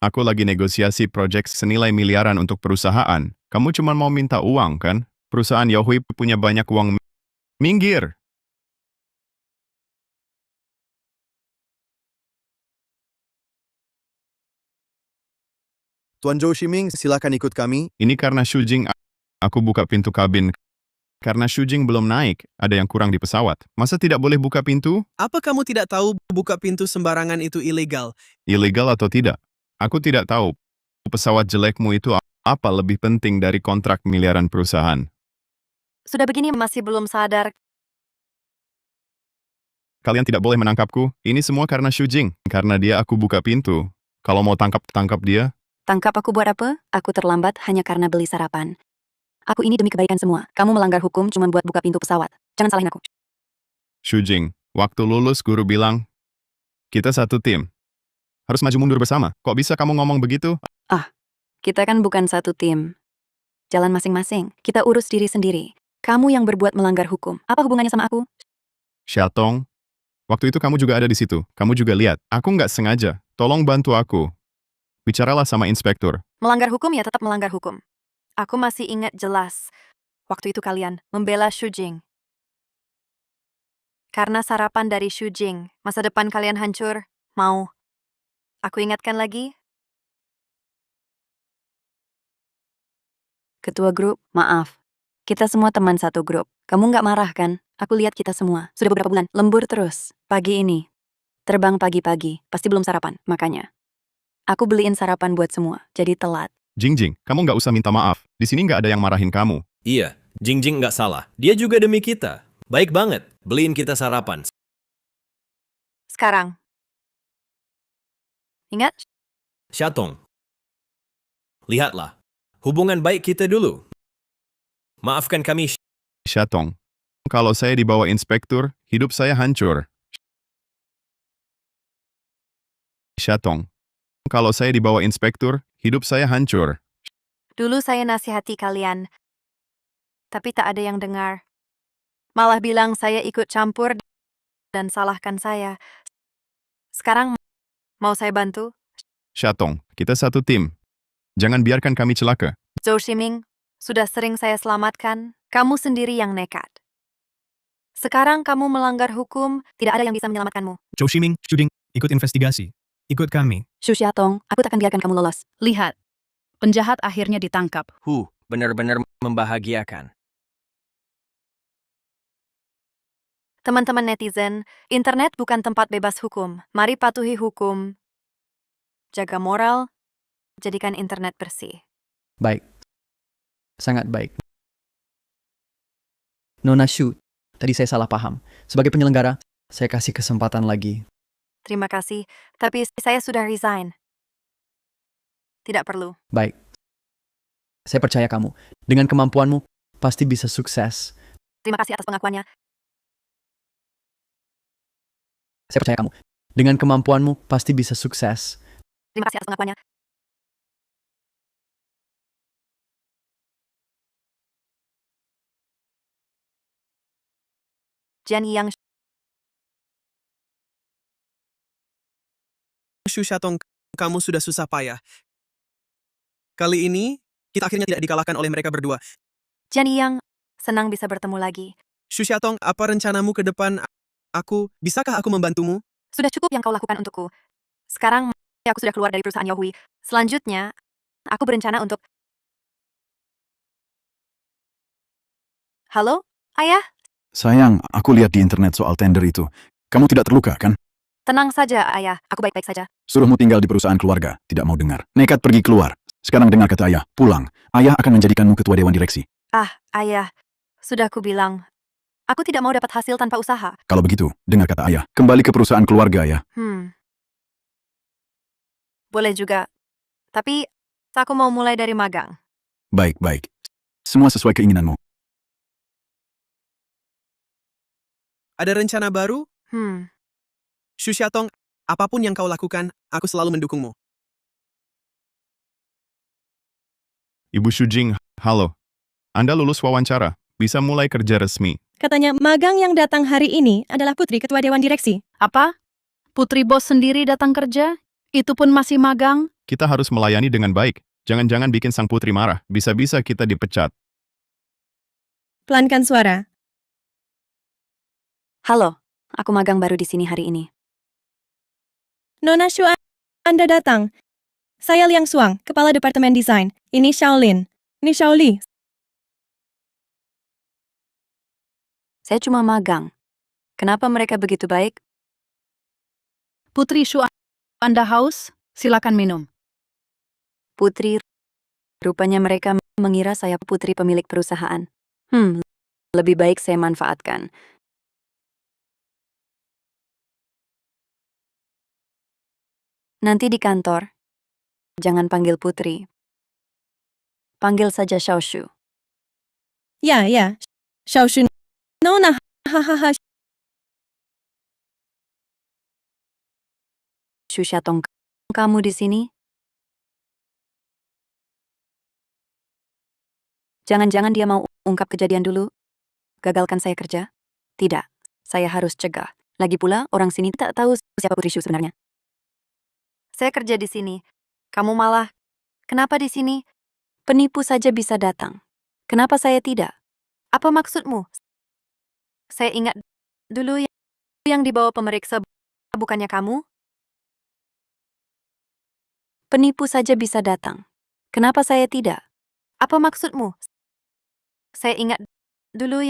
Speaker 2: Aku lagi negosiasi proyek senilai miliaran untuk perusahaan. Kamu cuma mau minta uang, kan? Perusahaan Yaohui punya banyak uang. Minggir!
Speaker 10: Tuan Zhou Ximing, silakan ikut kami.
Speaker 2: Ini karena Shujing, aku buka pintu kabin. Karena Shujing belum naik, ada yang kurang di pesawat. Masa tidak boleh buka pintu?
Speaker 5: Apa kamu tidak tahu buka pintu sembarangan itu ilegal?
Speaker 2: Ilegal atau tidak? Aku tidak tahu. Pesawat jelekmu itu apa lebih penting dari kontrak miliaran perusahaan?
Speaker 1: Sudah begini masih belum sadar.
Speaker 2: Kalian tidak boleh menangkapku. Ini semua karena Shujing. Karena dia aku buka pintu. Kalau mau tangkap dia.
Speaker 1: Tangkap aku buat apa? Aku terlambat hanya karena beli sarapan. Aku ini demi kebaikan semua. Kamu melanggar hukum cuma buat buka pintu pesawat. Jangan salahin aku.
Speaker 2: Shujing, waktu lulus guru bilang, kita satu tim. Harus maju mundur bersama. Kok bisa kamu ngomong begitu?
Speaker 1: Kita kan bukan satu tim. Jalan masing-masing. Kita urus diri sendiri. Kamu yang berbuat melanggar hukum. Apa hubungannya sama aku?
Speaker 2: Xiaotong, waktu itu kamu juga ada di situ. Kamu juga lihat. Aku nggak sengaja. Tolong bantu aku. Bicaralah sama inspektur.
Speaker 1: Melanggar hukum ya tetap melanggar hukum. Aku masih ingat jelas. Waktu itu kalian membela Shujing. Karena sarapan dari Shujing, masa depan kalian hancur. Mau. Aku ingatkan lagi. Ketua grup, maaf. Kita semua teman satu grup. Kamu nggak marah kan? Aku lihat kita semua. Sudah beberapa bulan. Lembur terus. Pagi ini. Terbang pagi-pagi. Pasti belum sarapan. Makanya. Aku beliin sarapan buat semua. Jadi telat.
Speaker 2: Jingjing, kamu nggak usah minta maaf. Di sini nggak ada yang marahin kamu.
Speaker 3: Iya, Jingjing nggak salah. Dia juga demi kita. Baik banget. Beliin kita sarapan.
Speaker 1: Sekarang. Ingat?
Speaker 3: Shatong. Lihatlah. Hubungan baik kita dulu. Maafkan kami.
Speaker 2: Shatong. Kalau saya dibawa inspektur, hidup saya hancur. Shatong. Kalau saya dibawa inspektur, hidup saya hancur.
Speaker 1: Dulu saya nasihati kalian. Tapi tak ada yang dengar. Malah bilang saya ikut campur dan salahkan saya. Sekarang mau saya bantu?
Speaker 2: Shatong, kita satu tim. Jangan biarkan kami celaka.
Speaker 1: Zhou Shiming, sudah sering saya selamatkan. Kamu sendiri yang nekat. Sekarang kamu melanggar hukum, tidak ada yang bisa menyelamatkanmu.
Speaker 9: Zhou Shiming, Shujing, ikut investigasi. Ikut kami.
Speaker 1: Xu Xiatong, aku takkan biarkan kamu lolos.
Speaker 11: Lihat, penjahat akhirnya ditangkap.
Speaker 6: Benar-benar membahagiakan.
Speaker 1: Teman-teman netizen, internet bukan tempat bebas hukum. Mari patuhi hukum. Jaga moral, jadikan internet bersih.
Speaker 12: Baik. Sangat baik. Nona Shu, tadi saya salah paham. Sebagai penyelenggara, saya kasih kesempatan lagi.
Speaker 1: Terima kasih, tapi saya sudah resign. Tidak perlu.
Speaker 12: Baik. Saya percaya kamu. Dengan kemampuanmu, pasti bisa sukses.
Speaker 1: Terima kasih atas pengakuannya.
Speaker 12: Saya percaya kamu. Dengan kemampuanmu, pasti bisa sukses.
Speaker 1: Terima kasih atas pengakuannya. Jian Yang.
Speaker 5: Xu Xiatong, kamu sudah susah payah. Kali ini, kita akhirnya tidak dikalahkan oleh mereka berdua.
Speaker 1: Jian Yang, senang bisa bertemu lagi.
Speaker 5: Xu Xiatong, apa rencanamu ke depan? Bisakah aku membantumu?
Speaker 1: Sudah cukup yang kau lakukan untukku. Sekarang, aku sudah keluar dari perusahaan Yaohui. Selanjutnya, aku berencana untuk... Halo, Ayah?
Speaker 8: Sayang, aku lihat di internet soal tender itu. Kamu tidak terluka, kan?
Speaker 1: Tenang saja, Ayah. Aku baik-baik saja.
Speaker 8: Suruhmu tinggal di perusahaan keluarga. Tidak mau dengar. Nekat pergi keluar. Sekarang dengar kata ayah. Pulang. Ayah akan menjadikanmu ketua dewan direksi.
Speaker 1: Ayah. Sudah aku bilang. Aku tidak mau dapat hasil tanpa usaha.
Speaker 8: Kalau begitu, dengar kata ayah. Kembali ke perusahaan keluarga, ya.
Speaker 1: Boleh juga. Tapi, aku mau mulai dari magang.
Speaker 8: Baik-baik. Semua sesuai keinginanmu.
Speaker 5: Ada rencana baru? Xu Xiatong, apapun yang kau lakukan, aku selalu mendukungmu.
Speaker 2: Ibu Shujing, halo. Anda lulus wawancara. Bisa mulai kerja resmi.
Speaker 4: Katanya magang yang datang hari ini adalah putri ketua dewan direksi.
Speaker 11: Apa? Putri bos sendiri datang kerja? Itu pun masih magang?
Speaker 2: Kita harus melayani dengan baik. Jangan-jangan bikin sang putri marah. Bisa-bisa kita dipecat.
Speaker 4: Pelankan suara.
Speaker 1: Halo, aku magang baru di sini hari ini.
Speaker 4: Nona Shu, Anda datang. Saya Liang Suang, Kepala Departemen Desain. Ini Shaolin. Ini Shaoli.
Speaker 1: Saya cuma magang. Kenapa mereka begitu baik?
Speaker 11: Putri Shu, Anda haus? Silakan minum.
Speaker 1: Putri, rupanya mereka mengira saya putri pemilik perusahaan. Lebih baik saya manfaatkan. Nanti di kantor, jangan panggil Putri. Panggil saja Xiaoshu.
Speaker 4: Ya. Xiaoshu. Nona, hahaha.
Speaker 1: Xu Xiatong, kamu di sini? Jangan-jangan dia mau ungkap kejadian dulu? Gagalkan saya kerja? Tidak, saya harus cegah. Lagi pula, orang sini tak tahu siapa Putri Xu sebenarnya. Saya kerja di sini. Kamu malah, kenapa di sini? Penipu saja bisa datang. Kenapa saya tidak? Apa maksudmu? Saya ingat dulu yang dibawa pemeriksa, bukannya kamu? Penipu saja bisa datang. Kenapa saya tidak? Apa maksudmu? Saya ingat dulu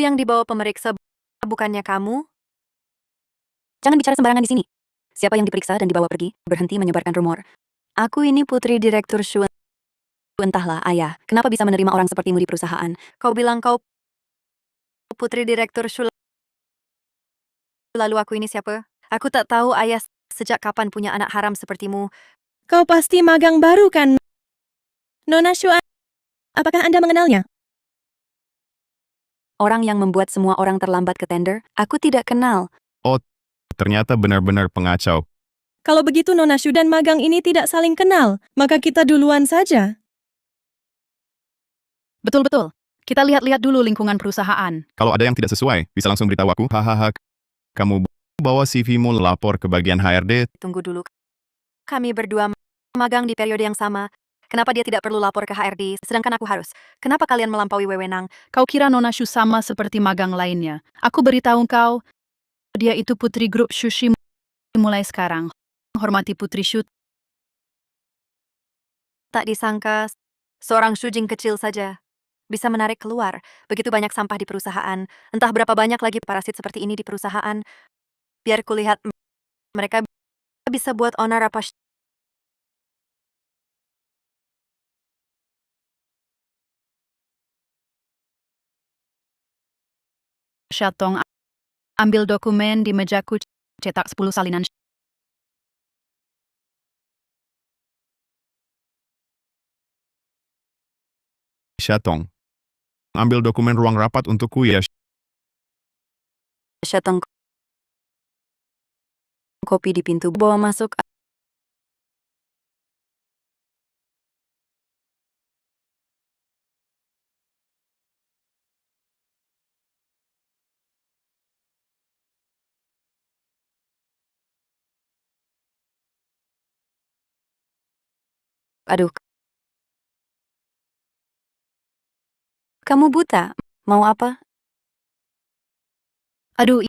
Speaker 1: yang dibawa pemeriksa, bukannya kamu? Jangan bicara sembarangan di sini. Siapa yang diperiksa dan dibawa pergi, berhenti menyebarkan rumor. Aku ini putri direktur Shu. Entahlah, ayah, kenapa bisa menerima orang sepertimu di perusahaan? Kau bilang kau putri direktur Shu. Lalu aku ini siapa? Aku tak tahu, ayah, sejak kapan punya anak haram sepertimu.
Speaker 4: Kau pasti magang baru kan? Nona Shu, apakah Anda mengenalnya?
Speaker 1: Orang yang membuat semua orang terlambat ke tender, aku tidak kenal.
Speaker 2: Ternyata benar-benar pengacau.
Speaker 4: Kalau begitu Nona Shu dan magang ini tidak saling kenal, maka kita duluan saja.
Speaker 11: Betul-betul. Kita lihat-lihat dulu lingkungan perusahaan.
Speaker 2: Kalau ada yang tidak sesuai, bisa langsung beritahu aku. Hahaha. Kamu bawa CV-mu lapor ke bagian HRD.
Speaker 1: Tunggu dulu. Kami berdua magang di periode yang sama. Kenapa dia tidak perlu lapor ke HRD, sedangkan aku harus? Kenapa kalian melampaui wewenang?
Speaker 11: Kau kira Nona Shu sama seperti magang lainnya? Aku beritahu kau, dia itu putri grup Shushi mulai sekarang. Hormati putri Shu.
Speaker 1: Tak disangka, seorang Shujing kecil saja bisa menarik keluar begitu banyak sampah di perusahaan. Entah berapa banyak lagi parasit seperti ini di perusahaan. Biar kulihat mereka bisa buat onar apa.
Speaker 11: Syatong, ambil dokumen di mejaku, cetak 10 salinan.
Speaker 2: Syatong. Ambil dokumen ruang rapat untukku ya.
Speaker 1: Syatong kopi di pintu bawa masuk. Aduh. Kamu buta? Mau apa?
Speaker 11: Aduh,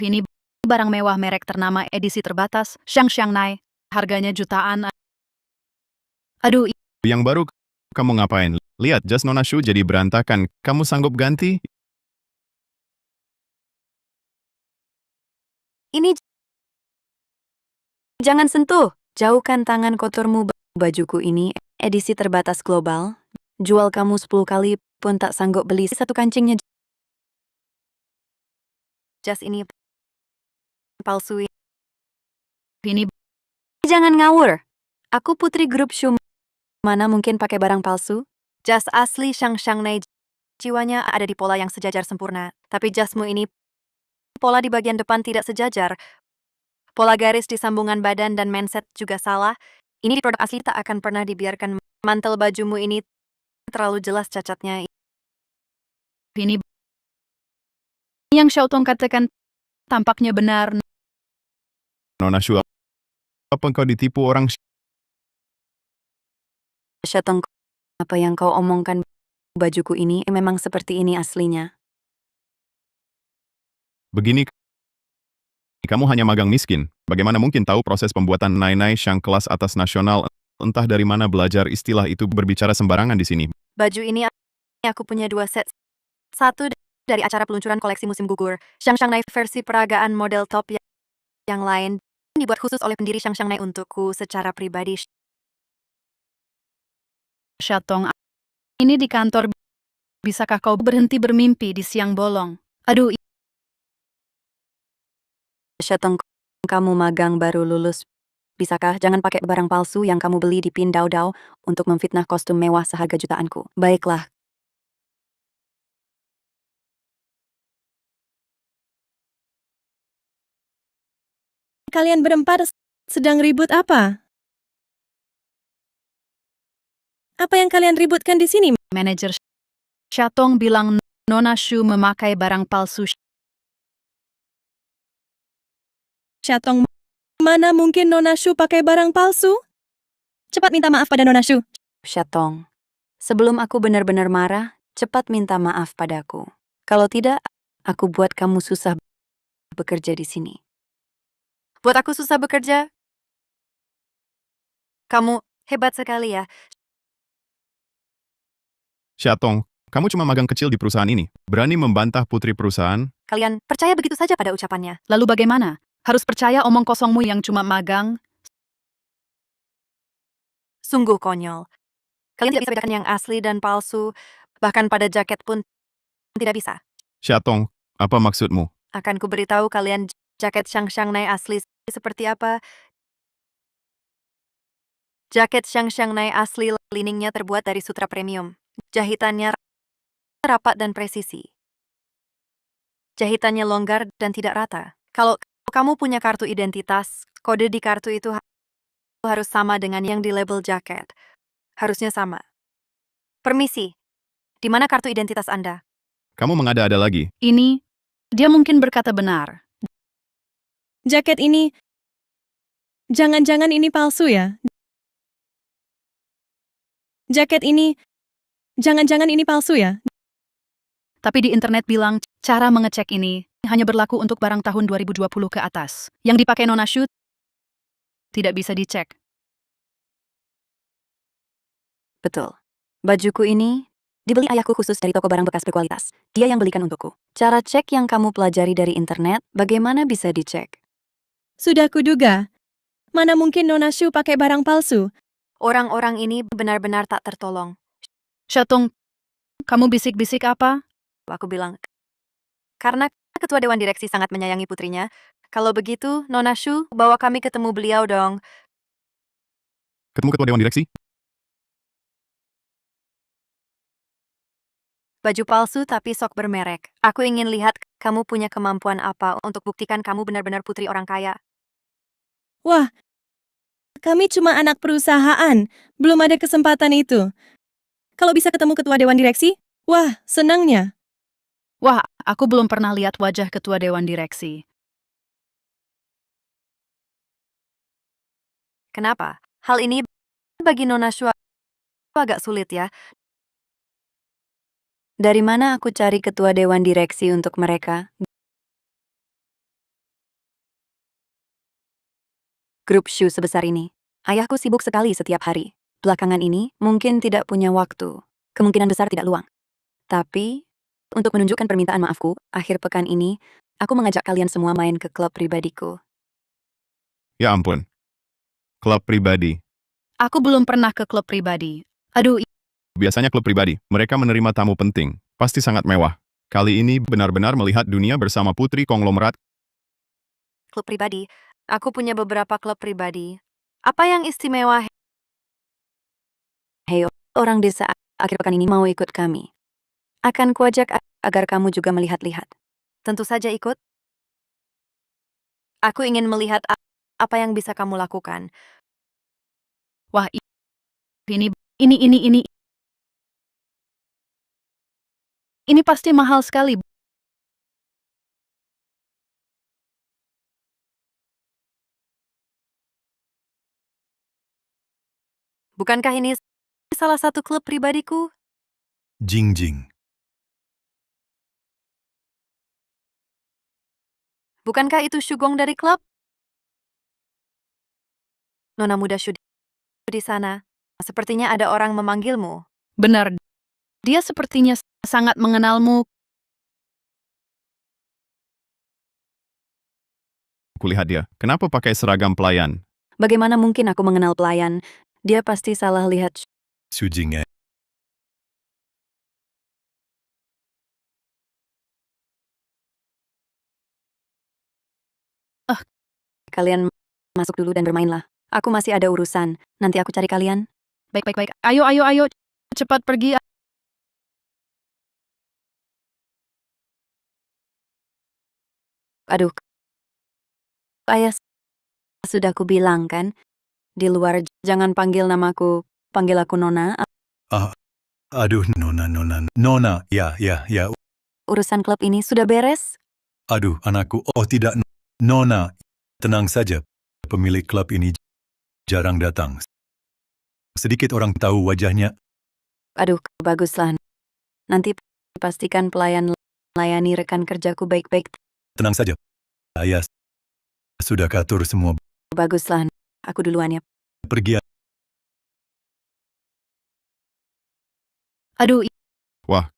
Speaker 11: ini barang mewah merek ternama edisi terbatas, Xiangnai. Harganya jutaan. Aduh,
Speaker 2: Yang baru, kamu ngapain? Lihat, jas Nona Shu jadi berantakan. Kamu sanggup ganti?
Speaker 1: Ini jangan sentuh. Jauhkan tangan kotormu. Bajuku ini edisi terbatas global. Jual kamu 10 kali pun tak sanggup beli satu kancingnya. Jas ini palsu.
Speaker 11: ini
Speaker 1: Jangan ngawur. Aku putri grup Shu. Mana mungkin pakai barang palsu? Jas asli Xiangnai. Jiwanya ada di pola yang sejajar sempurna. Tapi jasmu ini pola di bagian depan tidak sejajar. Pola garis di sambungan badan dan manset juga salah. Ini di produk asli tak akan pernah dibiarkan. Mantel bajumu ini terlalu jelas cacatnya.
Speaker 11: ini yang Xiaotong katakan tampaknya benar.
Speaker 2: Nona Shu, apa kau ditipu orang?
Speaker 1: Syatong, apa yang kau omongkan? Bajuku ini memang seperti ini aslinya.
Speaker 2: Begini, kamu hanya magang miskin. Bagaimana mungkin tahu proses pembuatan Nai Xiang kelas atas nasional? Entah dari mana belajar istilah itu, berbicara sembarangan di sini.
Speaker 1: Baju ini aku punya 2 set. Satu dari acara peluncuran koleksi musim gugur. Xiangnai versi peragaan model top yang lain dibuat khusus oleh pendiri Xiangnai untukku secara pribadi.
Speaker 11: Syatong, ini di kantor. Bisakah kau berhenti bermimpi di siang bolong? Aduh,
Speaker 1: Syatong, kamu magang baru lulus. Bisakah jangan pakai barang palsu yang kamu beli di Pindaodao untuk memfitnah kostum mewah seharga jutaanku? Baiklah.
Speaker 4: Kalian berempat sedang ribut apa? Apa yang kalian ributkan di sini?
Speaker 11: manajer Syatong bilang Nona Shu memakai barang palsu.
Speaker 4: Syatong, mana mungkin Nona Shu pakai barang palsu? Cepat minta maaf pada Nona Shu.
Speaker 1: Syatong, sebelum aku benar-benar marah, cepat minta maaf padaku. Kalau tidak, aku buat kamu susah bekerja di sini. Buat aku susah bekerja? Kamu hebat sekali ya.
Speaker 2: Syatong, Kamu cuma magang kecil di perusahaan ini. Berani membantah putri perusahaan?
Speaker 1: Kalian percaya begitu saja pada ucapannya.
Speaker 11: Lalu bagaimana? Harus percaya omong kosongmu yang cuma magang?
Speaker 1: Sungguh konyol. Kalian tidak bisa bedakan yang asli dan palsu, bahkan pada jaket pun tidak bisa.
Speaker 2: Shatong, apa maksudmu?
Speaker 1: Akan kuberitahu kalian jaket Shang Shangnai asli seperti apa. Jaket Shang Shangnai asli liningnya terbuat dari sutra premium. Jahitannya rapat dan presisi. Jahitannya longgar dan tidak rata. Kalau kamu punya kartu identitas, kode di kartu itu harus sama dengan yang di label jaket. Harusnya sama. Permisi, di mana kartu identitas Anda?
Speaker 2: Kamu mengada-ada lagi.
Speaker 11: Ini, dia mungkin berkata benar.
Speaker 4: Jaket ini, jangan-jangan ini palsu ya? Jaket ini, jangan-jangan ini palsu ya?
Speaker 11: Tapi di internet bilang, cara mengecek ini hanya berlaku untuk barang tahun 2020 ke atas. Yang dipakai Nona Shu tidak bisa dicek.
Speaker 1: Betul. Bajuku ini dibeli ayahku khusus dari toko barang bekas berkualitas. Dia yang belikan untukku. Cara cek yang kamu pelajari dari internet, bagaimana bisa dicek?
Speaker 4: Sudah kuduga. Mana mungkin Nona Shu pakai barang palsu?
Speaker 1: Orang-orang ini benar-benar tak tertolong.
Speaker 11: Shatong, kamu bisik-bisik apa?
Speaker 1: Aku bilang, karena ketua dewan direksi sangat menyayangi putrinya. Kalau begitu, Nona Shu, bawa kami ketemu beliau dong.
Speaker 2: Ketemu ketua dewan direksi?
Speaker 1: Baju palsu tapi sok bermerek. Aku ingin lihat kamu punya kemampuan apa untuk buktikan kamu benar-benar putri orang kaya.
Speaker 4: Wah, kami cuma anak perusahaan. Belum ada kesempatan itu. Kalau bisa ketemu ketua dewan direksi, wah, senangnya.
Speaker 11: Wah, aku belum pernah lihat wajah ketua dewan direksi.
Speaker 1: Kenapa? Hal ini bagi Nona Shu agak sulit ya. Dari mana aku cari ketua dewan direksi untuk mereka? Grup Shu sebesar ini. Ayahku sibuk sekali setiap hari. Belakangan ini mungkin tidak punya waktu. Kemungkinan besar tidak luang. Tapi, untuk menunjukkan permintaan maafku, akhir pekan ini, aku mengajak kalian semua main ke klub pribadiku.
Speaker 2: Ya ampun. Klub pribadi.
Speaker 11: Aku belum pernah ke klub pribadi. Aduh,
Speaker 2: Biasanya klub pribadi, mereka menerima tamu penting. Pasti sangat mewah. Kali ini benar-benar melihat dunia bersama putri konglomerat.
Speaker 1: Klub pribadi? Aku punya beberapa klub pribadi. Apa yang istimewa? Hei, orang desa akhir pekan ini mau ikut kami. Akan kuajak agar kamu juga melihat-lihat. Tentu saja ikut. Aku ingin melihat apa yang bisa kamu lakukan.
Speaker 11: wah, ini. Ini pasti mahal sekali.
Speaker 1: Bukankah ini salah satu klub pribadiku?
Speaker 7: Jing.
Speaker 1: Bukankah itu Shugong dari klub? Nona muda Shu di sana. Sepertinya ada orang memanggilmu.
Speaker 11: Benar. Dia sepertinya sangat mengenalmu.
Speaker 2: Kulihat dia. Kenapa pakai seragam pelayan?
Speaker 1: Bagaimana mungkin aku mengenal pelayan? Dia pasti salah lihat.
Speaker 7: Su Jing.
Speaker 1: Kalian masuk dulu dan bermainlah. Aku masih ada urusan. Nanti aku cari kalian.
Speaker 11: Baik. Ayo. Cepat pergi.
Speaker 1: Aduh. Ayah, sudah kubilang kan? Di luar jangan panggil namaku. Panggil aku Nona.
Speaker 7: Aduh, Nona, ya.
Speaker 1: Urusan klub ini sudah beres?
Speaker 7: Aduh, anakku, oh tidak, Nona. Tenang saja, pemilik klub ini jarang datang. Sedikit orang tahu wajahnya.
Speaker 1: Aduh, baguslah. Nanti pastikan pelayan melayani rekan kerjaku baik-baik.
Speaker 7: Tenang saja, ayah sudah katur semua.
Speaker 1: Baguslah. Aku duluan ya.
Speaker 7: Pergi.
Speaker 11: Aduh,
Speaker 2: Wah,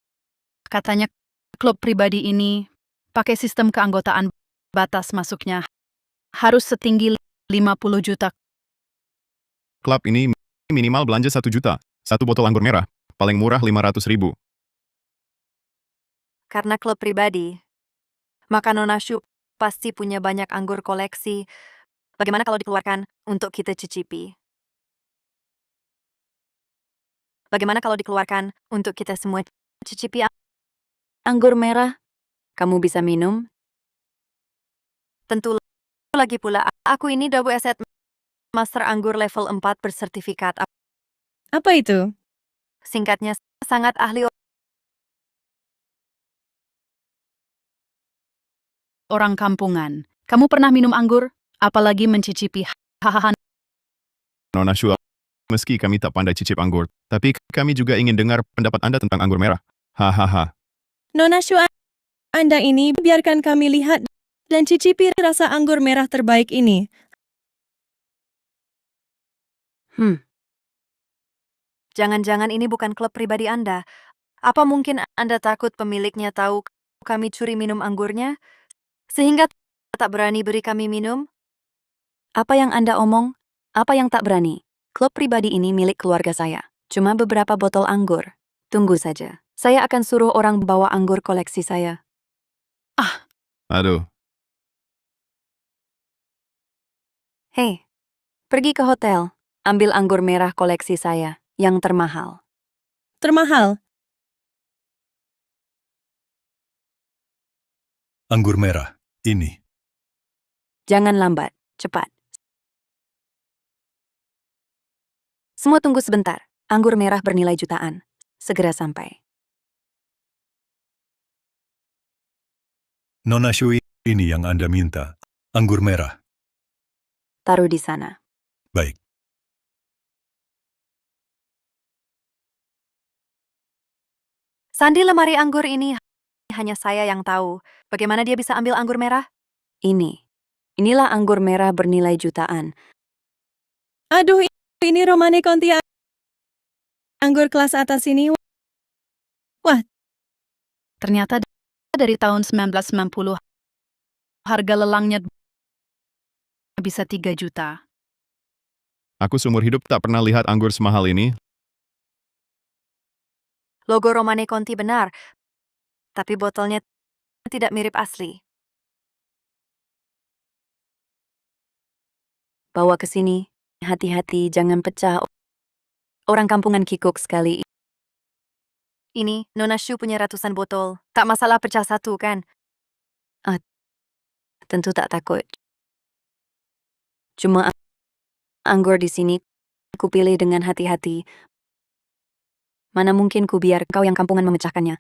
Speaker 11: Katanya klub pribadi ini pakai sistem keanggotaan, batas masuknya harus setinggi 50 juta.
Speaker 2: klub ini minimal belanja 1 juta. Satu botol anggur merah, paling murah 500.000.
Speaker 1: Karena klub pribadi, maka Nona Shu pasti punya banyak anggur koleksi. Bagaimana kalau dikeluarkan untuk kita cicipi? Bagaimana kalau dikeluarkan untuk kita semua cicipi anggur merah? Kamu bisa minum? Tentu lagi pula, aku ini WSET Master Anggur level 4 bersertifikat.
Speaker 4: Apa itu?
Speaker 1: Singkatnya, sangat ahli
Speaker 11: Orang kampungan. Kamu pernah minum anggur? Apalagi mencicipi? Hahaha.
Speaker 2: Nona Shu, meski kami tak pandai cicip anggur, tapi kami juga ingin dengar pendapat Anda tentang anggur merah. Hahaha.
Speaker 4: Nona Shu, Anda ini biarkan kami lihat dan cicipi rasa anggur merah terbaik ini.
Speaker 1: Jangan-jangan ini bukan klub pribadi Anda. Apa mungkin Anda takut pemiliknya tahu kami curi minum anggurnya? Sehingga tak berani beri kami minum? Apa yang Anda omong? Apa yang tak berani? Klub pribadi ini milik keluarga saya. Cuma beberapa botol anggur. Tunggu saja. Saya akan suruh orang bawa anggur koleksi saya.
Speaker 2: Aduh,
Speaker 1: Hei, pergi ke hotel. Ambil anggur merah koleksi saya, yang termahal.
Speaker 4: Termahal.
Speaker 7: Anggur merah, ini.
Speaker 1: Jangan lambat, cepat. Semua tunggu sebentar. Anggur merah bernilai jutaan. Segera sampai.
Speaker 7: Nona Shu, ini yang Anda minta. Anggur merah.
Speaker 1: Taruh di sana.
Speaker 7: Baik.
Speaker 1: Sandi lemari anggur ini hanya saya yang tahu. Bagaimana dia bisa ambil anggur merah? Inilah anggur merah bernilai jutaan.
Speaker 4: Aduh, ini Romane Conti anggur kelas atas ini.
Speaker 11: Ternyata dari tahun 1990, harga lelangnya bisa 3 juta.
Speaker 2: aku seumur hidup tak pernah lihat anggur semahal ini.
Speaker 1: Logo Romane Conti benar, tapi botolnya tidak mirip asli. Bawa ke sini. Hati-hati, jangan pecah. Orang kampungan kikuk sekali. Ini, Nona Shu punya ratusan botol. Tak masalah pecah satu, kan? Tentu tak takut. Cuma anggur di sini ku pilih dengan hati-hati. Mana mungkin ku biar kau yang kampungan memecahkannya.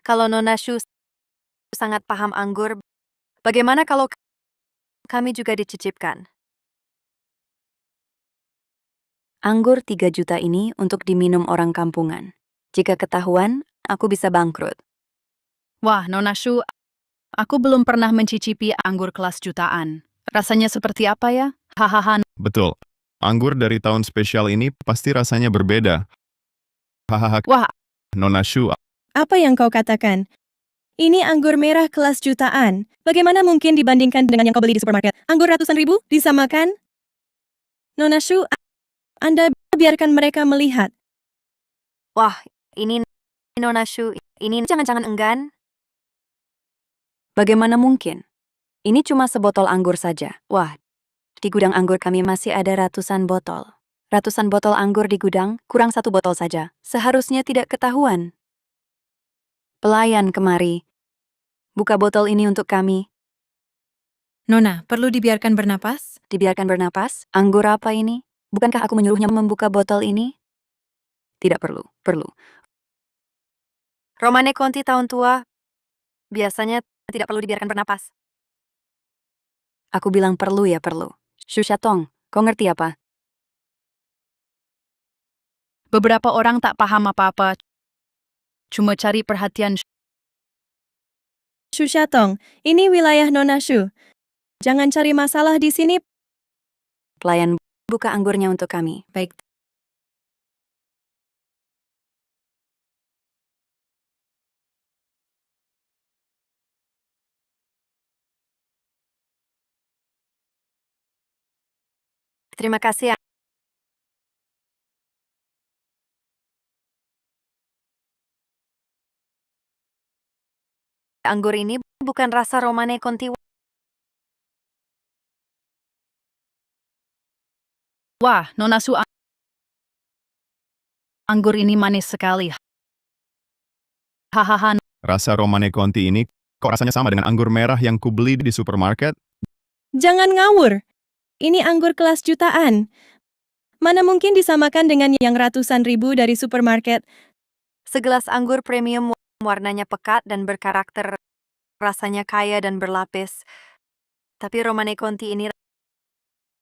Speaker 1: Kalau Nona Shu sangat paham anggur, bagaimana kalau kami juga dicicipkan? Anggur 3 juta ini untuk diminum orang kampungan. Jika ketahuan, aku bisa bangkrut.
Speaker 11: Wah, Nona Shu, aku belum pernah mencicipi anggur kelas jutaan. Rasanya seperti apa ya? Hahaha.
Speaker 2: Betul. Anggur dari tahun spesial ini pasti rasanya berbeda. Hahaha.
Speaker 11: Wah,
Speaker 2: Nona Shu,
Speaker 4: Apa yang kau katakan? Ini anggur merah kelas jutaan. Bagaimana mungkin dibandingkan dengan yang kau beli di supermarket? Anggur ratusan ribu? Disamakan? Nona Shu, Anda biarkan mereka melihat.
Speaker 1: Wah, ini Nona Shu, ini jangan-jangan enggan? Bagaimana mungkin? Ini cuma sebotol anggur saja. Wah, di gudang anggur kami masih ada ratusan botol. Ratusan botol anggur di gudang, kurang 1 botol saja. Seharusnya tidak ketahuan. Pelayan kemari. Buka botol ini untuk kami.
Speaker 4: Nona, perlu dibiarkan bernapas?
Speaker 1: Dibiarkan bernapas? Anggur apa ini? Bukankah aku menyuruhnya membuka botol ini? Tidak perlu, perlu. Romane Conti tahun tua, biasanya tidak perlu dibiarkan bernapas. Aku bilang perlu ya perlu. Shushatong, kau ngerti apa?
Speaker 11: beberapa orang tak paham apa-apa. Cuma cari perhatian.
Speaker 4: Shushatong, ini wilayah Nona Shu. Jangan cari masalah di sini.
Speaker 1: Pelayan, buka anggurnya untuk kami.
Speaker 4: Baik.
Speaker 1: Terima kasih. Anggur ini bukan rasa Romane Conti.
Speaker 11: Wah, Nona Su, anggur ini manis sekali. Hahaha,
Speaker 2: Rasa Romane Conti ini kok rasanya sama dengan anggur merah yang kubeli di supermarket?
Speaker 4: Jangan ngawur. Ini anggur kelas jutaan. Mana mungkin disamakan dengan yang ratusan ribu dari supermarket?
Speaker 1: Segelas anggur premium, warnanya pekat dan berkarakter, rasanya kaya dan berlapis. Tapi Romane Conti ini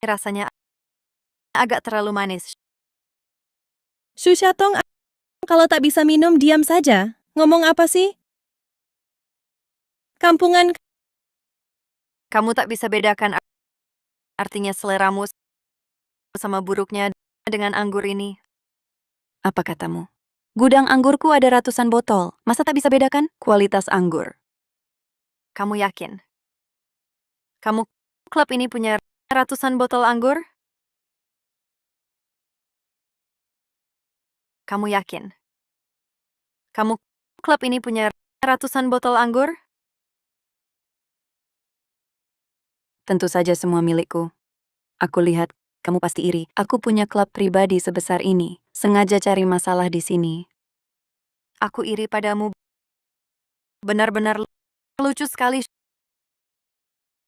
Speaker 1: rasanya agak terlalu manis.
Speaker 4: Sushatong, kalau tak bisa minum, diam saja. Ngomong apa sih? Kampungan.
Speaker 1: Kamu tak bisa bedakan artinya seleramu sama buruknya dengan anggur ini. Apa katamu? Gudang anggurku ada ratusan botol. Masa tak bisa bedakan kualitas anggur? Kamu yakin? Klub ini punya ratusan botol anggur? Kamu yakin? Klub ini punya ratusan botol anggur? Tentu saja semua milikku. Aku lihat kamu pasti iri. Aku punya klub pribadi sebesar ini. Sengaja cari masalah di sini. Aku iri padamu. Benar-benar lucu sekali.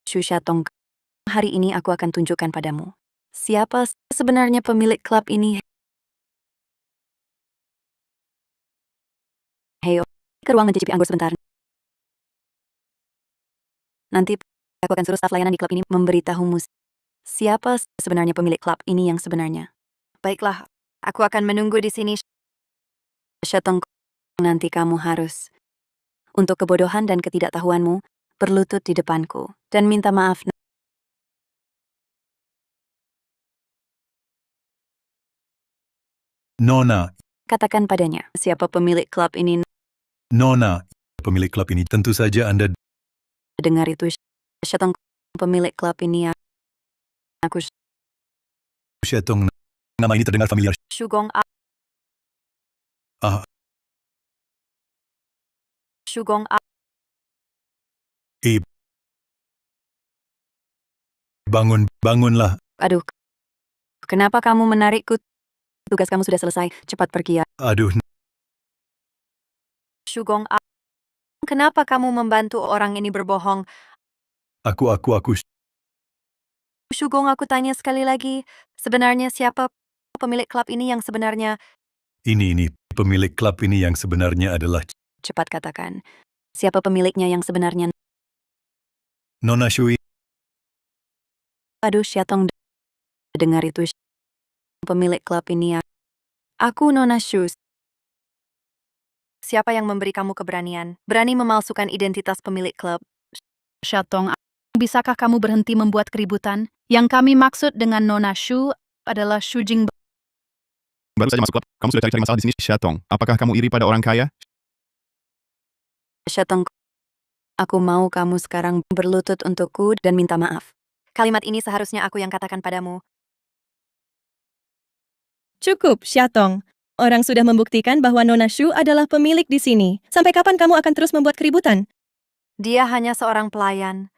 Speaker 1: Sushatong, hari ini aku akan tunjukkan padamu. Siapa sebenarnya pemilik klub ini? Heyo, ke ruang mencicipi anggur sebentar. Nanti aku akan suruh staf layanan di klub ini memberitahumu siapa sebenarnya pemilik klub ini yang sebenarnya. Baiklah, aku akan menunggu di sini. Shatong, nanti kamu harus, untuk kebodohan dan ketidaktahuanmu, berlutut di depanku dan minta maaf.
Speaker 7: Nona,
Speaker 1: Katakan padanya, siapa pemilik klub ini?
Speaker 7: Nona, pemilik klub ini. Tentu saja Anda
Speaker 1: Dengar itu, Shatong, pemilik klub ini. Aku
Speaker 7: Sushatong. Nama ini terdengar familiar.
Speaker 1: Shugong
Speaker 7: Ah.
Speaker 1: Shugong
Speaker 7: Bangunlah.
Speaker 1: Aduh, kenapa kamu menarikku? Tugas kamu sudah selesai, cepat pergi ya.
Speaker 7: Aduh,
Speaker 1: Shugong kenapa kamu membantu orang ini berbohong?
Speaker 7: aku.
Speaker 1: Shugong, aku tanya sekali lagi, sebenarnya siapa pemilik klub ini yang sebenarnya?
Speaker 7: Ini. Pemilik klub ini yang sebenarnya adalah
Speaker 1: Cepat katakan, siapa pemiliknya yang sebenarnya?
Speaker 7: Nona Shui.
Speaker 1: Aduh, Shatong, dengar itu, pemilik klub ini. Aku Nona Shu. Siapa yang memberi kamu keberanian? Berani memalsukan identitas pemilik klub?
Speaker 11: Shatong, bisakah kamu berhenti membuat keributan? Yang kami maksud dengan Nona Shu adalah Shujing.
Speaker 2: Baru saja masuk klub, kamu sudah cari-cari masalah di sini, Shatong. Apakah kamu iri pada orang kaya?
Speaker 1: Shatong, aku mau kamu sekarang berlutut untukku dan minta maaf. Kalimat ini seharusnya aku yang katakan padamu.
Speaker 4: Cukup, Shatong. Orang sudah membuktikan bahwa Nona Shu adalah pemilik di sini. Sampai kapan kamu akan terus membuat keributan?
Speaker 1: Dia hanya seorang pelayan.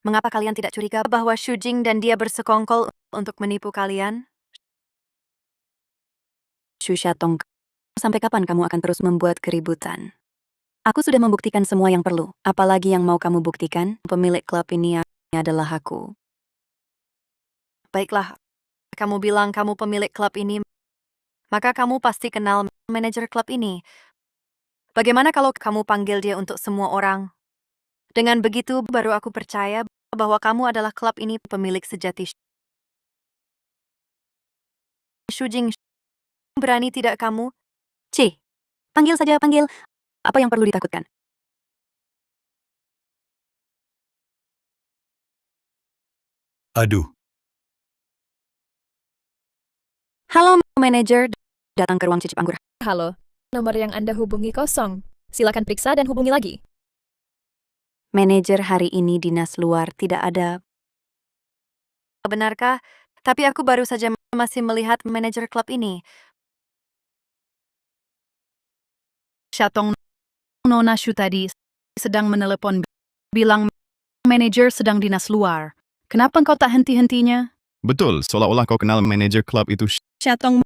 Speaker 1: Mengapa kalian tidak curiga bahwa Shujing dan dia bersekongkol untuk menipu kalian? Shatong, sampai kapan kamu akan terus membuat keributan? Aku sudah membuktikan semua yang perlu. Apalagi yang mau kamu buktikan? Pemilik klub ini adalah aku. Baiklah, kamu bilang kamu pemilik klub ini, maka kamu pasti kenal manajer klub ini. Bagaimana kalau kamu panggil dia untuk semua orang? Dengan begitu baru aku percaya bahwa kamu adalah klub ini pemilik sejati. Shujing, berani tidak kamu? Panggil saja, panggil. Apa yang perlu ditakutkan?
Speaker 7: Aduh,
Speaker 1: Halo, manajer. Datang ke ruang cicip anggur.
Speaker 13: Halo, nomor yang Anda hubungi kosong. Silakan periksa dan hubungi lagi.
Speaker 1: Manajer hari ini dinas luar tidak ada. Benarkah? Tapi aku baru saja masih melihat manajer klub ini.
Speaker 11: Shatong Nona Shu tadi sedang menelepon bilang manajer sedang dinas luar. Kenapa engkau tak henti-hentinya?
Speaker 2: Betul, seolah-olah kau kenal manajer klub itu.
Speaker 4: Shatong,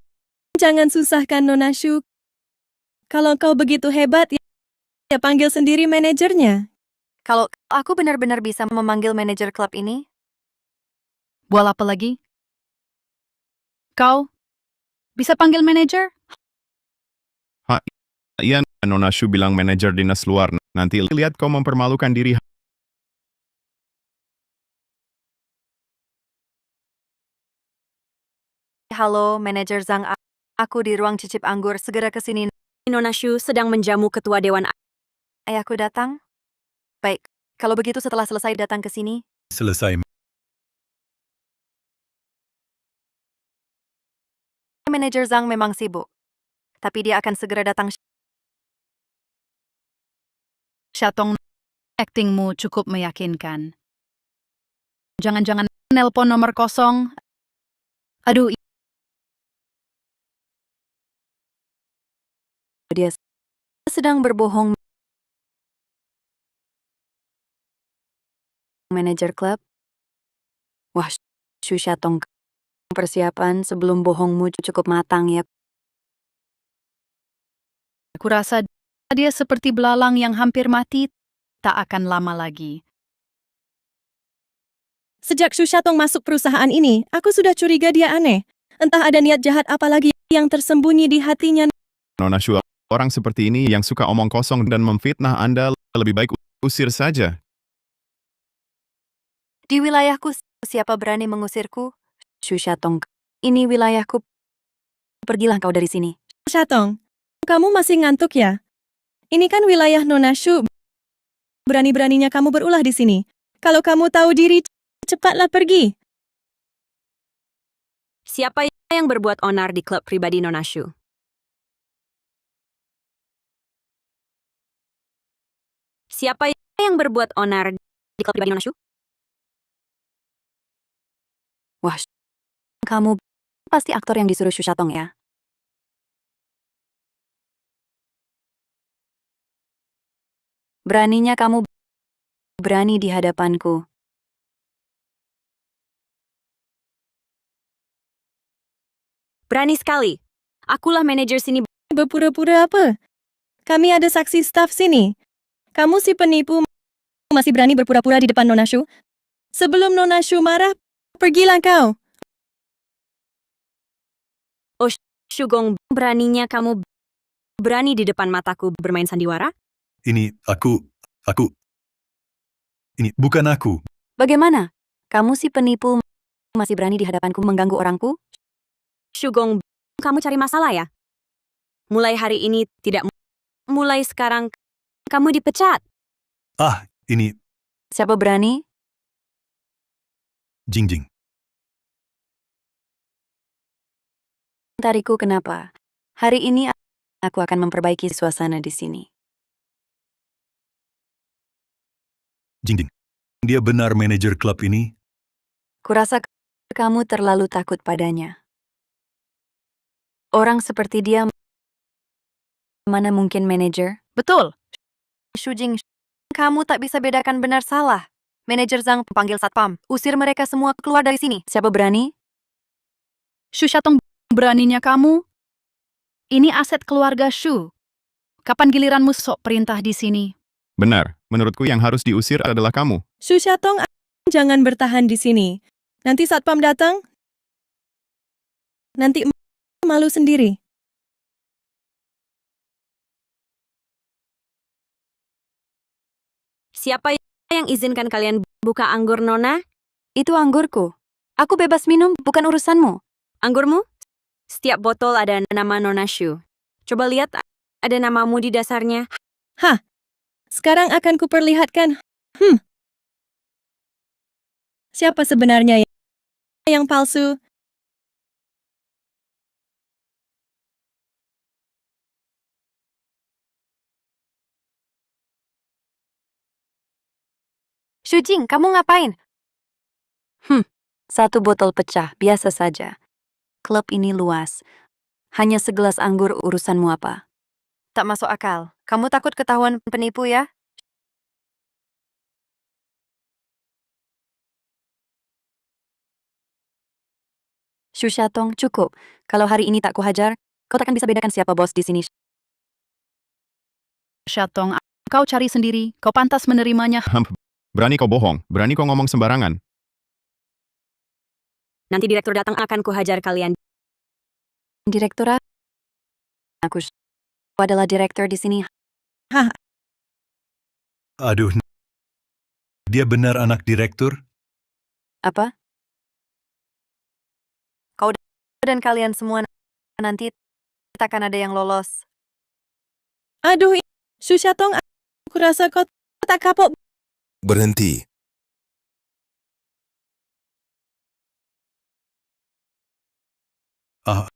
Speaker 4: jangan susahkan Nona Shu. Kalau kau begitu hebat, ya panggil sendiri manajernya.
Speaker 1: Kalau aku benar-benar bisa memanggil manajer klub ini,
Speaker 11: Buat apa lagi? Kau bisa panggil manajer?
Speaker 2: Iya, Nona Shu bilang manajer dinas luar. Nanti lihat kau mempermalukan diri.
Speaker 1: halo manajer Zhang, aku di ruang cicip anggur, segera ke sini.
Speaker 14: Nona Shu sedang menjamu ketua dewan.
Speaker 1: Ayahku datang? Baik, kalau begitu setelah selesai datang ke sini.
Speaker 7: Selesai.
Speaker 1: Manajer Zhang memang sibuk, tapi dia akan segera datang.
Speaker 11: Shatong, aktingmu cukup meyakinkan. Jangan-jangan nelpon nomor kosong. Aduh,
Speaker 1: Dia sedang berbohong. Manajer klub? Wah, Shu Shatong, persiapan sebelum bohongmu cukup matang ya.
Speaker 11: aku rasa dia seperti belalang yang hampir mati, tak akan lama lagi.
Speaker 4: Sejak Shu Shatong masuk perusahaan ini, aku sudah curiga dia aneh. Entah ada niat jahat apa lagi yang tersembunyi di hatinya.
Speaker 2: Nona Shu, orang seperti ini yang suka omong kosong dan memfitnah Anda, lebih baik usir saja.
Speaker 1: Di wilayahku, siapa berani mengusirku? Shu Shatong, ini wilayahku. Pergilah kau dari sini.
Speaker 4: Shatong, kamu masih ngantuk ya? Ini kan wilayah Nona Shu. Berani-beraninya kamu berulah di sini. Kalau kamu tahu diri, cepatlah pergi.
Speaker 14: Siapa yang berbuat onar di klub pribadi Nona Shu? Siapa yang berbuat onar di klub pribadi Nona Shu?
Speaker 1: Wah, kamu pasti aktor yang disuruh Shu Shatong ya? Beraninya kamu berani di hadapanku.
Speaker 14: Berani sekali. Akulah manajer sini.
Speaker 4: Berpura-pura apa? Kami ada saksi staf sini. Kamu si penipu masih berani berpura-pura di depan Nona Shu? Sebelum Nona Shu marah, pergilah kau.
Speaker 14: Oh, Shugong, beraninya kamu berani di depan mataku bermain sandiwara?
Speaker 7: Ini ini bukan aku.
Speaker 1: Bagaimana? Kamu si penipu masih berani di hadapanku mengganggu orangku?
Speaker 14: Shugong, kamu cari masalah ya? Mulai hari ini tidak. Mulai sekarang kamu dipecat.
Speaker 7: Ah, ini
Speaker 1: Siapa berani?
Speaker 7: Jingjing.
Speaker 1: Tariku kenapa? Hari ini aku akan memperbaiki suasana di sini.
Speaker 7: Jingjing. Dia benar manajer klub ini?
Speaker 1: Kurasa kamu terlalu takut padanya. Orang seperti dia mana mungkin manajer?
Speaker 11: Betul.
Speaker 1: Shujing, kamu tak bisa bedakan benar salah. Manajer Zhang panggil satpam. Usir mereka semua keluar dari sini. Siapa berani?
Speaker 11: Shu Shatong, beraninya kamu? Ini aset keluarga Shu. Kapan giliranmu sok perintah di sini?
Speaker 2: Benar, menurutku yang harus diusir adalah kamu.
Speaker 4: Shu Shatong, jangan bertahan di sini. Nanti satpam datang, nanti malu sendiri.
Speaker 14: Siapa yang izinkan kalian buka anggur, Nona?
Speaker 1: Itu anggurku. Aku bebas minum, bukan urusanmu.
Speaker 14: Anggurmu? Setiap botol ada nama Nona Shu. Coba lihat, ada namamu di dasarnya.
Speaker 4: Hah, sekarang akan kuperlihatkan. Siapa sebenarnya yang palsu?
Speaker 1: Shujing, kamu ngapain? Satu botol pecah, biasa saja. Klub ini luas. Hanya segelas anggur urusanmu apa? Tak masuk akal. Kamu takut ketahuan penipu ya? Shushatong, cukup. Kalau hari ini tak kuhajar, kau takkan bisa bedakan siapa bos di sini.
Speaker 11: Shatong, kau cari sendiri, kau pantas menerimanya.
Speaker 2: Berani kau bohong, berani kau ngomong sembarangan.
Speaker 14: Nanti direktur datang akan kuhajar kalian.
Speaker 1: Direktur? Aku adalah direktur di sini.
Speaker 4: Hah,
Speaker 7: Aduh, dia benar anak direktur?
Speaker 1: Apa? Kau dan kalian semua nanti takkan ada yang lolos.
Speaker 4: aduh, Shushatong, aku rasa kau tak kapok.
Speaker 10: Berhenti.
Speaker 7: Ah,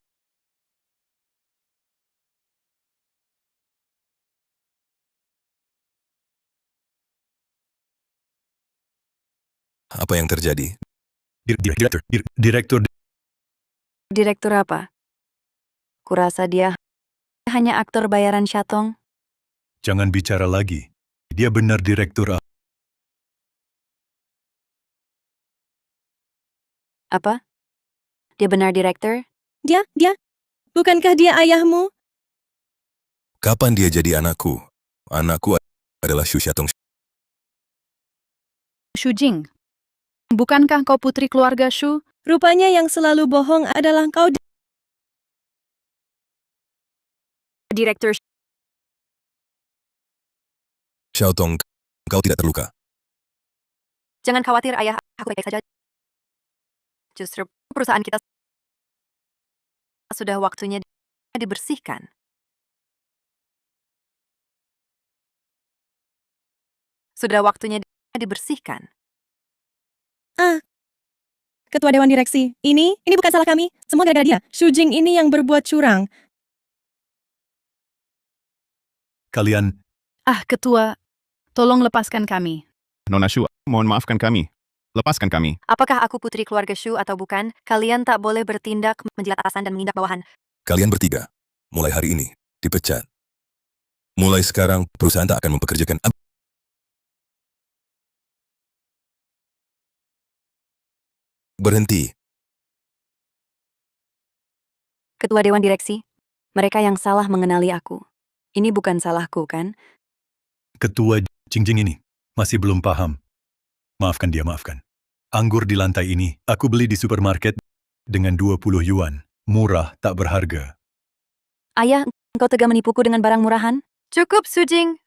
Speaker 10: Apa yang terjadi?
Speaker 7: direktur,
Speaker 1: Direktur apa? Kurasa dia hanya aktor bayaran Shatong.
Speaker 7: jangan bicara lagi. Dia benar direktur.
Speaker 1: Apa? Dia benar direktur?
Speaker 4: Dia, bukankah dia ayahmu?
Speaker 10: Kapan dia jadi anakku? Anakku adalah Shushatong.
Speaker 11: Shujing, bukankah kau putri keluarga Shu?
Speaker 4: Rupanya yang selalu bohong adalah kau.
Speaker 14: Direktur
Speaker 10: Xiaotong, kau tidak terluka.
Speaker 1: Jangan khawatir ayah, aku baik-baik saja. Justru perusahaan kita sudah waktunya dibersihkan. Sudah waktunya dibersihkan.
Speaker 4: Ketua Dewan Direksi, ini bukan salah kami. Semua gara-gara dia. Shujing ini yang berbuat curang.
Speaker 7: Kalian,
Speaker 11: Ketua, tolong lepaskan kami.
Speaker 2: Nona Shu, mohon maafkan kami. Lepaskan kami.
Speaker 1: Apakah aku putri keluarga Shu atau bukan? Kalian tak boleh bertindak menjilat atasan dan mengindak bawahan.
Speaker 10: Kalian bertiga, mulai hari ini, dipecat. Mulai sekarang, perusahaan tak akan mempekerjakan Berhenti.
Speaker 1: Ketua Dewan Direksi, mereka yang salah mengenali aku. Ini bukan salahku, kan?
Speaker 7: ketua Jingjing ini, masih belum paham. Maafkan dia, maafkan. Anggur di lantai ini, aku beli di supermarket dengan 20 yuan. Murah, tak berharga.
Speaker 1: Ayah, engkau tega menipuku dengan barang murahan? Cukup, Sujing.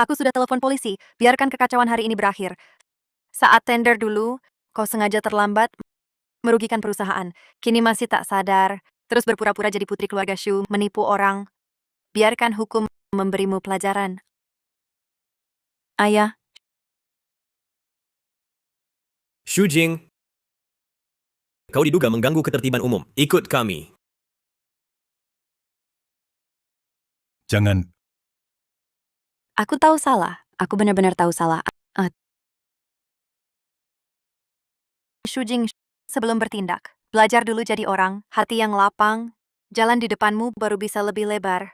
Speaker 1: Aku sudah telepon polisi. Biarkan kekacauan hari ini berakhir. Saat tender dulu, kau sengaja terlambat, merugikan perusahaan. Kini masih tak sadar, terus berpura-pura jadi putri keluarga Shu, menipu orang. Biarkan hukum memberimu pelajaran. Ayah,
Speaker 3: Shujing, kau diduga mengganggu ketertiban umum. Ikut kami.
Speaker 7: Jangan,
Speaker 1: aku tahu salah. Aku benar-benar tahu salah. Shujing, sebelum bertindak, belajar dulu jadi orang, hati yang lapang, jalan di depanmu baru bisa lebih lebar.